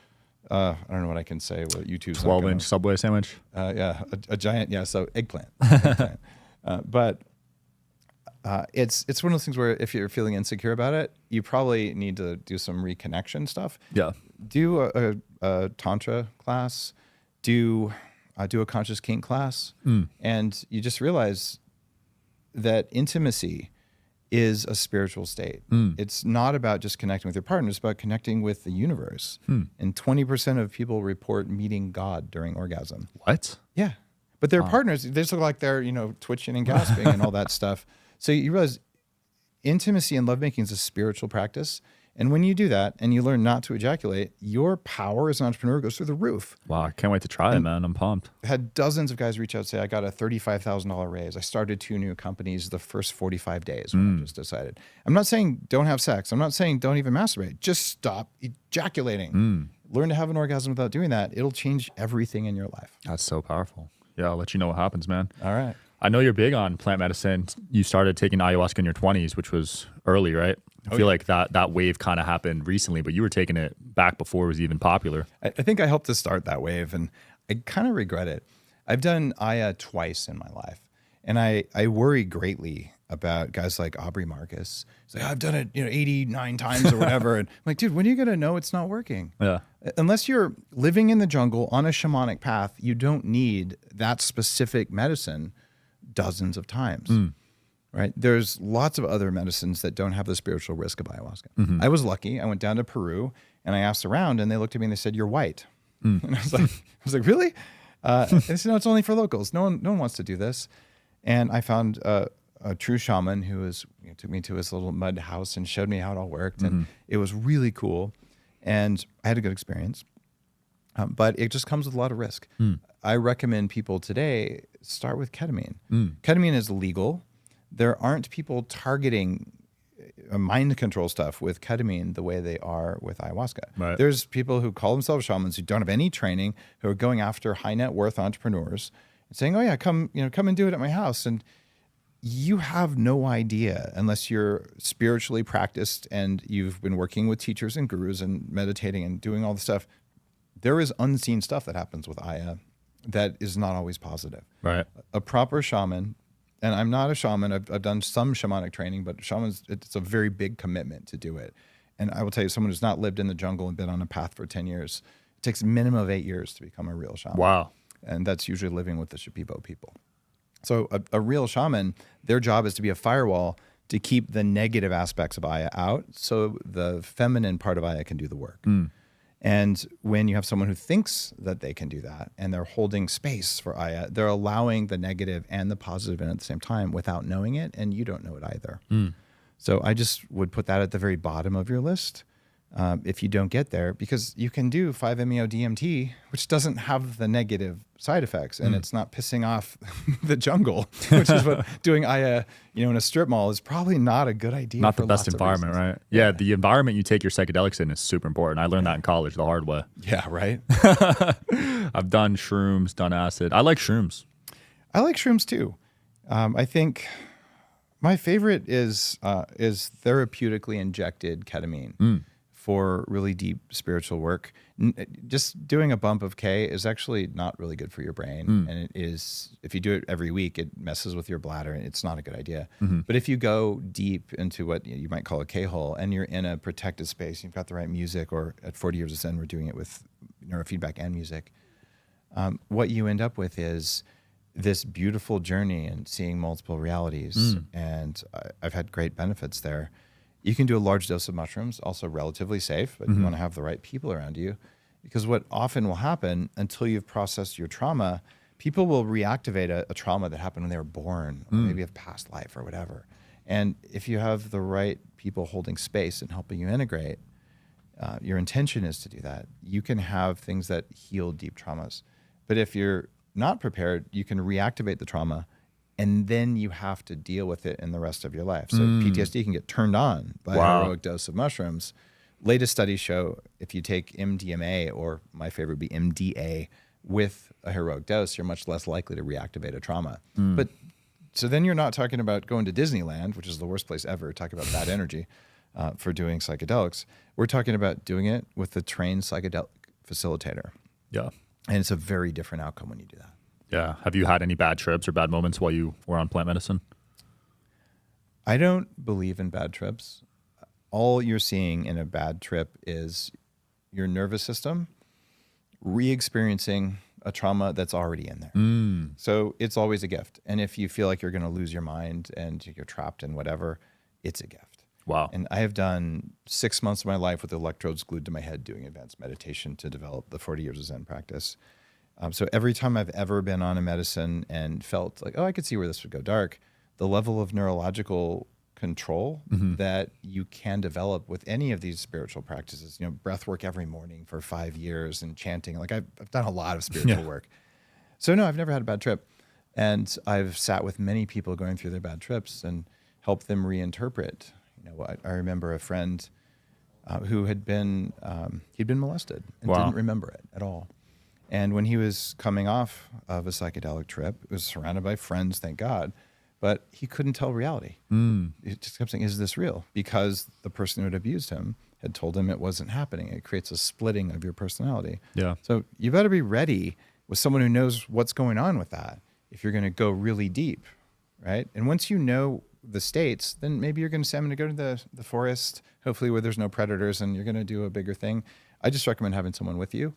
I don't know what I can say. What YouTube's 12-inch Subway sandwich. A giant. Yeah. So eggplant. But it's one of those things where if you're feeling insecure about it, you probably need to do some reconnection stuff. Yeah. Do a tantra class. Do a conscious kink class, and you just realize that intimacy is a spiritual state. It's not about just connecting with your partner, it's about connecting with the universe. And 20% of people report meeting God during orgasm. What? Yeah. But their partners, they just look like they're, twitching and gasping and all that stuff. So you realize intimacy and lovemaking is a spiritual practice. And when you do that and you learn not to ejaculate, your power as an entrepreneur goes through the roof. Wow, I can't wait to try it, man. I'm pumped. I had dozens of guys reach out and say, I got a $35,000 raise. I started 2 new companies the first 45 days when I just decided. I'm not saying don't have sex. I'm not saying don't even masturbate. Just stop ejaculating. Learn to have an orgasm without doing that. It'll change everything in your life. That's so powerful. Yeah, I'll let you know what happens, man. All right. I know you're big on plant medicine. You started taking ayahuasca in your 20s, which was early, right? I feel like that wave kind of happened recently, but you were taking it back before it was even popular. I think I helped to start that wave, and I kind of regret it. I've done Aya twice in my life, and I worry greatly about guys like Aubrey Marcus. He's like, I've done it 89 times or whatever. And I'm like, dude, when are you going to know it's not working? Yeah. Unless you're living in the jungle on a shamanic path, you don't need that specific medicine dozens of times. Right? There's lots of other medicines that don't have the spiritual risk of ayahuasca. I was lucky. I went down to Peru and I asked around, and they looked at me and they said, "You're white." And I was like, "Really?" They said, "No, it's only for locals. No one wants to do this." And I found a true shaman who took me to his little mud house and showed me how it all worked, and it was really cool. And I had a good experience, but it just comes with a lot of risk. I recommend people today start with ketamine. Ketamine is legal. There aren't people targeting mind control stuff with ketamine the way they are with ayahuasca. Right. There's people who call themselves shamans who don't have any training, who are going after high net worth entrepreneurs and saying, "Oh yeah, come and do it at my house." And you have no idea unless you're spiritually practiced and you've been working with teachers and gurus and meditating and doing all the stuff. There is unseen stuff that happens with Aya that is not always positive. Right. A proper shaman, and I'm not a shaman. I've done some shamanic training, but shamans, it's a very big commitment to do it. And I will tell you, someone who's not lived in the jungle and been on a path for 10 years, it takes a minimum of 8 years to become a real shaman. Wow. And that's usually living with the Shipibo people. So a real shaman, their job is to be a firewall to keep the negative aspects of Aya out so the feminine part of Aya can do the work. And when you have someone who thinks that they can do that and they're holding space for Aya, they're allowing the negative and the positive in at the same time without knowing it, and you don't know it either. So I just would put that at the very bottom of your list if you don't get there, because you can do 5-MeO-DMT, which doesn't have the negative side effects, and it's not pissing off the jungle, which is what doing Aya, in a strip mall is probably not a good idea. Not the best environment, right? Yeah, the environment you take your psychedelics in is super important. I learned that in college the hard way. Yeah, right. I've done shrooms, done acid. I like shrooms. I like shrooms too. I think my favorite is therapeutically injected ketamine. For really deep spiritual work. Just doing a bump of K is actually not really good for your brain. And it is, if you do it every week, it messes with your bladder and it's not a good idea. But if you go deep into what you might call a K-hole and you're in a protected space, you've got the right music, or at 40 Years of Zen, we're doing it with neurofeedback and music. What you end up with is this beautiful journey and seeing multiple realities. And I've had great benefits there. You can do a large dose of mushrooms, also relatively safe, but you want to have the right people around you, because what often will happen until you've processed your trauma, people will reactivate a trauma that happened when they were born, or maybe a past life or whatever. And if you have the right people holding space and helping you integrate, your intention is to do that. You can have things that heal deep traumas. But if you're not prepared, you can reactivate the trauma, and then you have to deal with it in the rest of your life. So PTSD can get turned on by a heroic dose of mushrooms. Latest studies show if you take MDMA, or my favorite would be MDA, with a heroic dose, you're much less likely to reactivate a trauma. But so then you're not talking about going to Disneyland, which is the worst place ever, talking about bad energy for doing psychedelics. We're talking about doing it with a trained psychedelic facilitator. Yeah. And it's a very different outcome when you do that. Yeah. Have you had any bad trips or bad moments while you were on plant medicine? I don't believe in bad trips. All you're seeing in a bad trip is your nervous system re-experiencing a trauma that's already in there. So it's always a gift. And if you feel like you're going to lose your mind and you're trapped in whatever, it's a gift. Wow. And I have done 6 months of my life with electrodes glued to my head doing advanced meditation to develop the 40 Years of Zen practice. So every time I've ever been on a medicine and felt like, oh, I could see where this would go dark, the level of neurological control that you can develop with any of these spiritual practices, breath work every morning for 5 years and chanting, like I've done a lot of spiritual work. So no, I've never had a bad trip. And I've sat with many people going through their bad trips and helped them reinterpret. I remember a friend who had been, he'd been molested and didn't remember it at all. And when he was coming off of a psychedelic trip, it was surrounded by friends, thank God, but he couldn't tell reality. He just kept saying, is this real? Because the person who had abused him had told him it wasn't happening. It creates a splitting of your personality. Yeah. So you better be ready with someone who knows what's going on with that if you're going to go really deep, right? And once you know the states, then maybe you're going to say, I'm going to go to the forest, hopefully where there's no predators, and you're going to do a bigger thing. I just recommend having someone with you.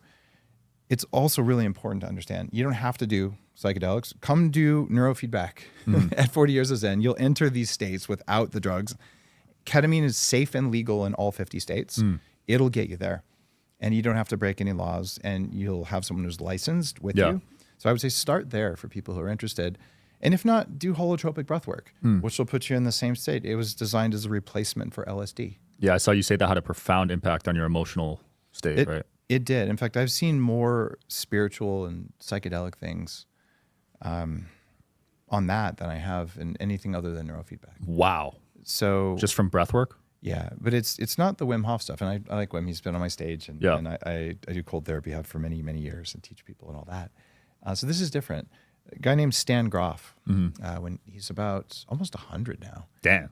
It's also really important to understand you don't have to do psychedelics. Come do neurofeedback at 40 years of Zen. You'll enter these states without the drugs. Ketamine is safe and legal in all 50 states. It'll get you there. And you don't have to break any laws, and you'll have someone who's licensed with you. So I would say start there for people who are interested. And if not, do holotropic breathwork, which will put you in the same state. It was designed as a replacement for LSD. Yeah, I saw you say that had a profound impact on your emotional state, right? It did. In fact, I've seen more spiritual and psychedelic things on that than I have in anything other than neurofeedback. Wow. So just from breathwork? Yeah, but it's not the Wim Hof stuff. And I like Wim. He's been on my stage, and I do cold therapy, have for many, many years, and teach people and all that. So this is different. A guy named Stan Groff, when he's about almost 100 now. Damn.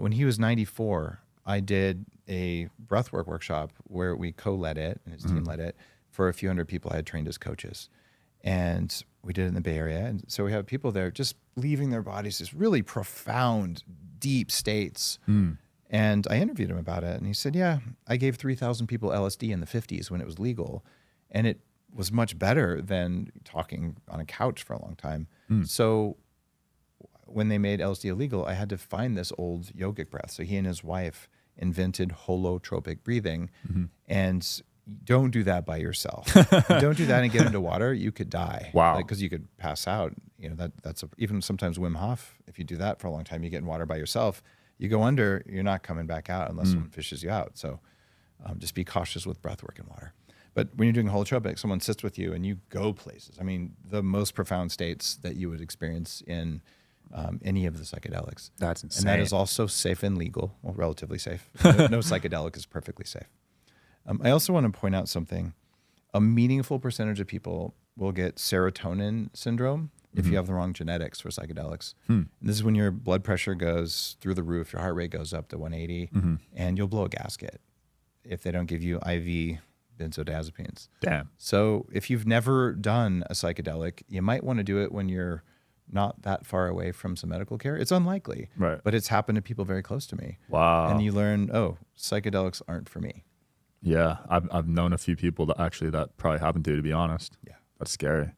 When he was 94, I did a breathwork workshop where we co-led it, and his team led it, for a few hundred people I had trained as coaches. And we did it in the Bay Area. And so we have people there just leaving their bodies, this really profound, deep states. And I interviewed him about it. And he said, yeah, I gave 3,000 people LSD in the 50s when it was legal. And it was much better than talking on a couch for a long time. So when they made LSD illegal, I had to find this old yogic breath. So he and his wife invented holotropic breathing. And don't do that by yourself. Don't do that and get into water. You could die. Wow. Because you could pass out. You know, even sometimes Wim Hof, if you do that for a long time, you get in water by yourself, you go under, you're not coming back out unless someone fishes you out. So just be cautious with breath work and water. But when you're doing holotropic, someone sits with you and you go places. I mean, the most profound states that you would experience in any of the psychedelics. That's insane. And that is also safe and legal, well, relatively safe. No psychedelic is perfectly safe. I also want to point out something. A meaningful percentage of people will get serotonin syndrome if you have the wrong genetics for psychedelics. And this is when your blood pressure goes through the roof, your heart rate goes up to 180, and you'll blow a gasket if they don't give you IV benzodiazepines. Damn. So if you've never done a psychedelic, you might want to do it when you're not that far away from some medical care. It's unlikely, right? But it's happened to people very close to me. Wow. And you learn, oh, psychedelics aren't for me. Yeah, I've known a few people that probably happened to be honest. Yeah. That's scary.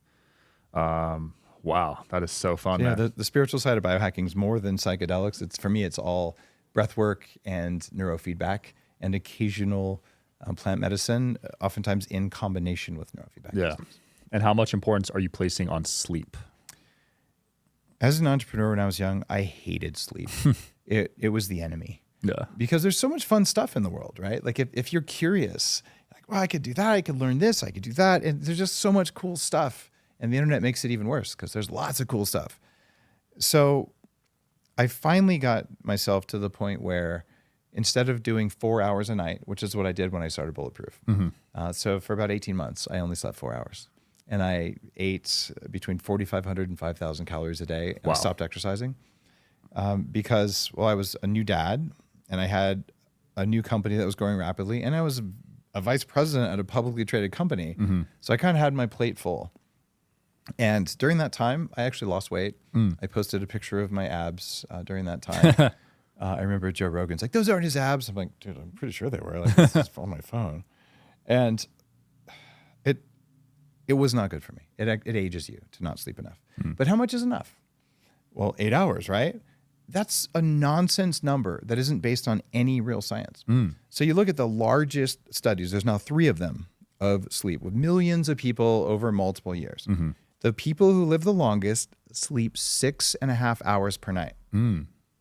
Wow, that is so fun. So yeah, the spiritual side of biohacking is more than psychedelics. For me, it's all breath work and neurofeedback and occasional plant medicine, oftentimes in combination with neurofeedback. Yeah. systems. And how much importance are you placing on sleep? As an entrepreneur when I was young, I hated sleep. It was the enemy. Yeah. Because there's so much fun stuff in the world, right? Like if you're curious, like, well, I could do that, I could learn this, I could do that. And there's just so much cool stuff. And the internet makes it even worse because there's lots of cool stuff. So I finally got myself to the point where instead of doing 4 hours a night, which is what I did when I started Bulletproof. So for about 18 months, I only slept 4 hours. And I ate between 4,500 and 5,000 calories a day. And Wow. I stopped exercising because, well, I was a new dad and I had a new company that was growing rapidly. And I was a vice president at a publicly traded company. So I kind of had my plate full. And during that time, I actually lost weight. I posted a picture of my abs during that time. I remember Joe Rogan's like, those aren't his abs. I'm like, dude, I'm pretty sure they were. Like, this is on my phone. And it was not good for me. It ages you to not sleep enough. But how much is enough? Well, 8 hours, right? That's a nonsense number that isn't based on any real science. So you look at the largest studies, there's now 3 of them of sleep with millions of people over multiple years. The people who live the longest sleep 6.5 hours per night.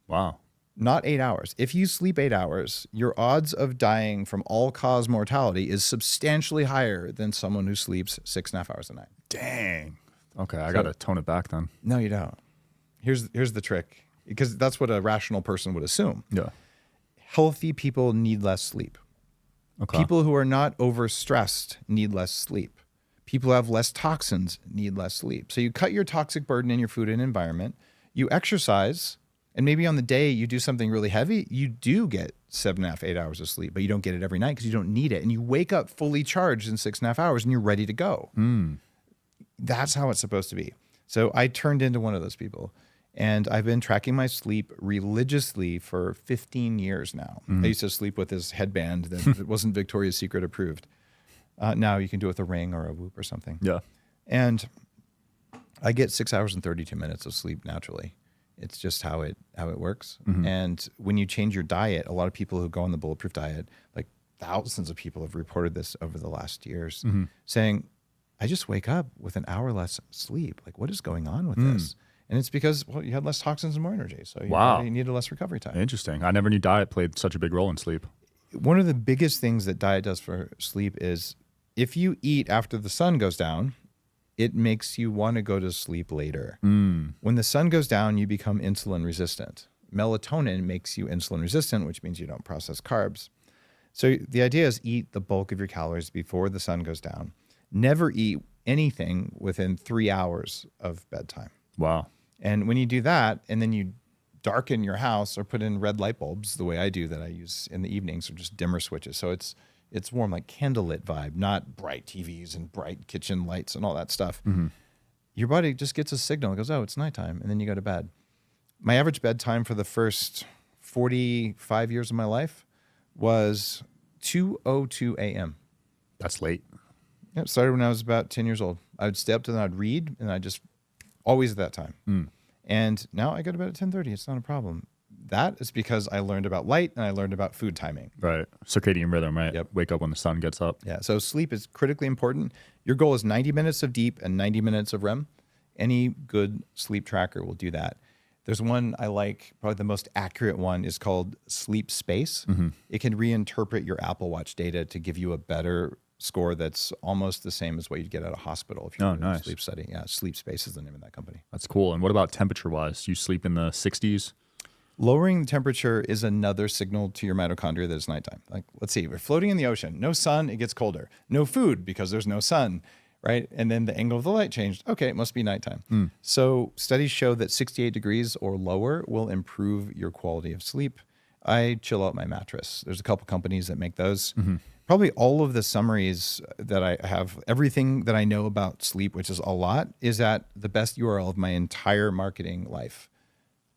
Wow. Not 8 hours. If you sleep 8 hours, your odds of dying from all-cause mortality is substantially higher than someone who sleeps 6.5 hours a night. Dang. Okay, I got to tone it back then. No, you don't. Here's the trick, because that's what a rational person would assume. Yeah. Healthy people need less sleep. Okay. People who are not overstressed need less sleep. People who have less toxins need less sleep. So you cut your toxic burden in your food and environment, you exercise, and maybe on the day you do something really heavy, you do get 7.5, 8 hours of sleep, but you don't get it every night because you don't need it. And you wake up fully charged in 6.5 hours and you're ready to go. That's how it's supposed to be. So I turned into one of those people. And I've been tracking my sleep religiously for 15 years now. I used to sleep with this headband that wasn't Victoria's Secret approved. Now you can do it with a ring or a Whoop or something. Yeah. And I get 6 hours and 32 minutes of sleep naturally. It's just how it works. And when you change your diet, a lot of people who go on the bulletproof diet, like thousands of people have reported this over the last years, saying, I just wake up with an hour less sleep. Like, what is going on with this? And it's because, well, you had less toxins and more energy. So you needed less recovery time. Interesting. I never knew diet played such a big role in sleep. One of the biggest things that diet does for sleep is if you eat after the sun goes down, it makes you want to go to sleep later. When the sun goes down, you become insulin resistant. Melatonin makes you insulin resistant, which means you don't process carbs. So the idea is eat the bulk of your calories before the sun goes down. Never eat anything within 3 hours of bedtime. Wow. And when you do that, and then you darken your house or put in red light bulbs the way I do that I use in the evenings, or just dimmer switches. So it's warm, like candlelit vibe, not bright TVs and bright kitchen lights and all that stuff. Your body just gets a signal. It goes, oh, it's nighttime. And then you go to bed. My average bedtime for the first 45 years of my life was 2:02 a.m. That's late. Yeah, it started when I was about 10 years old. I would stay up till then, I'd read, and I just always at that time. And now I go to bed at 10:30. It's not a problem. That is because I learned about light and I learned about food timing. Right. Circadian rhythm, right? Yep. Wake up when the sun gets up. Yeah. So sleep is critically important. Your goal is 90 minutes of deep and 90 minutes of REM. Any good sleep tracker will do that. There's one I like, probably the most accurate one is called Sleep Space. It can reinterpret your Apple Watch data to give you a better score that's almost the same as what you'd get at a hospital if you're doing a sleep study. Yeah, Sleep Space is the name of that company. That's cool. And what about temperature-wise? You sleep in the 60s? Lowering the temperature is another signal to your mitochondria that it's nighttime. Like, let's see, we're floating in the ocean. No sun, it gets colder. No food because there's no sun, right? And then the angle of the light changed. Okay, it must be nighttime. So studies show that 68 degrees or lower will improve your quality of sleep. I chill out my mattress. There's a couple companies that make those. Probably all of the summaries that I have, everything that I know about sleep, which is a lot, is at the best URL of my entire marketing life,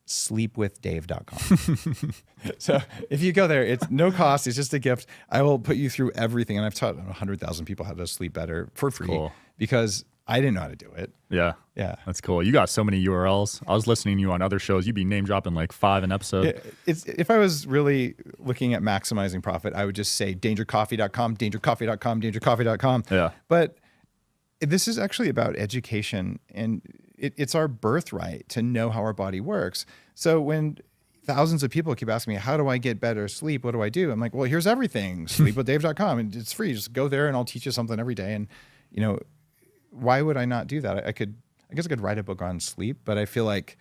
sleepwithdave.com. So if you go there, it's no cost. It's just a gift. I will put you through everything. And I've taught 100,000 people how to sleep better for free because I didn't know how to do it. Yeah. Yeah. That's cool. You got so many URLs. I was listening to you on other shows. You'd be name dropping like 5 an episode. If I was really looking at maximizing profit, I would just say dangercoffee.com, dangercoffee.com, dangercoffee.com. Yeah. But this is actually about education, and it's our birthright to know how our body works. So when thousands of people keep asking me, how do I get better sleep? What do I do? I'm like, well, here's everything. Sleepwithdave.com. And it's free. Just go there and I'll teach you something every day. And, you know, why would I not do that? I guess I could write a book on sleep, but I feel like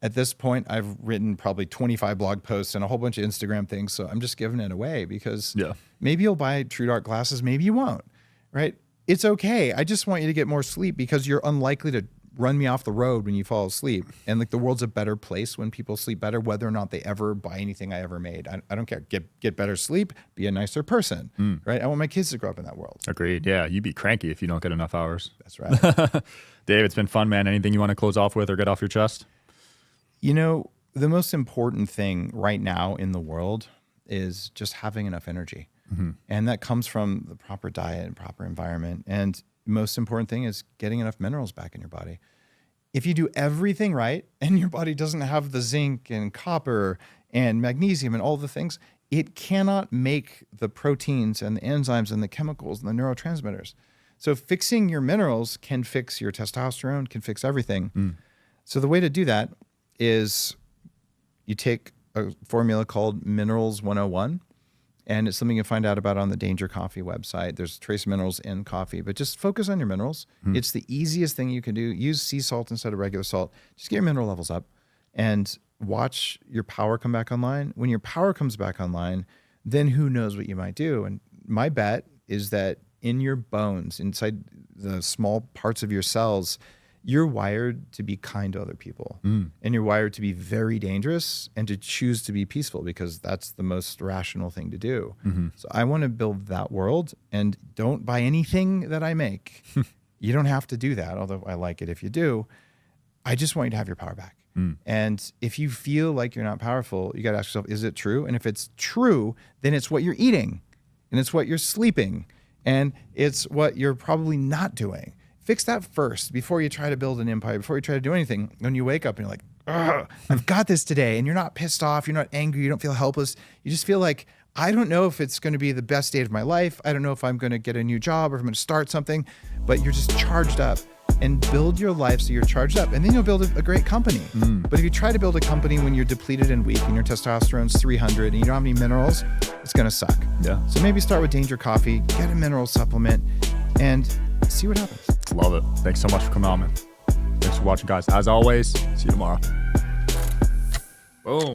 at this point I've written probably 25 blog posts and a whole bunch of Instagram things. So I'm just giving it away because maybe you'll buy True Dark glasses. Maybe you won't, right? It's okay. I just want you to get more sleep because you're unlikely to run me off the road when you fall asleep. And like the world's a better place when people sleep better, whether or not they ever buy anything I ever made. I don't care. Get better sleep, be a nicer person, right? I want my kids to grow up in that world. Agreed. Yeah. You'd be cranky if you don't get enough hours. That's right. Dave, it's been fun, man. Anything you want to close off with or get off your chest? You know, the most important thing right now in the world is just having enough energy. And that comes from the proper diet and proper environment. And most important thing is getting enough minerals back in your body. If you do everything right and your body doesn't have the zinc and copper and magnesium and all the things, it cannot make the proteins and the enzymes and the chemicals and the neurotransmitters. So fixing your minerals can fix your testosterone, can fix everything. So the way to do that is you take a formula called Minerals 101. And it's something you can find out about on the Danger Coffee website. There's trace minerals in coffee, but just focus on your minerals. It's the easiest thing you can do. Use sea salt instead of regular salt. Just get your mineral levels up and watch your power come back online. When your power comes back online, then who knows what you might do. And my bet is that in your bones, inside the small parts of your cells, you're wired to be kind to other people. And you're wired to be very dangerous and to choose to be peaceful because that's the most rational thing to do. So I want to build that world, and don't buy anything that I make. You don't have to do that, although I like it if you do. I just want you to have your power back. And if you feel like you're not powerful, you got to ask yourself, is it true? And if it's true, then it's what you're eating, and it's what you're sleeping, and it's what you're probably not doing. Fix that first before you try to build an empire, before you try to do anything. When you wake up and you're like, I've got this today, and you're not pissed off, you're not angry, you don't feel helpless. You just feel like, I don't know if it's going to be the best day of my life. I don't know if I'm going to get a new job or if I'm going to start something, but you're just charged up. And build your life so you're charged up, and then you'll build a great company. But if you try to build a company when you're depleted and weak and your testosterone's 300 and you don't have any minerals, it's going to suck. Yeah. So maybe start with Danger Coffee, get a mineral supplement, and see what happens. Love it. Thanks so much for coming on, man. Thanks for watching, guys. As always, see you tomorrow. Boom.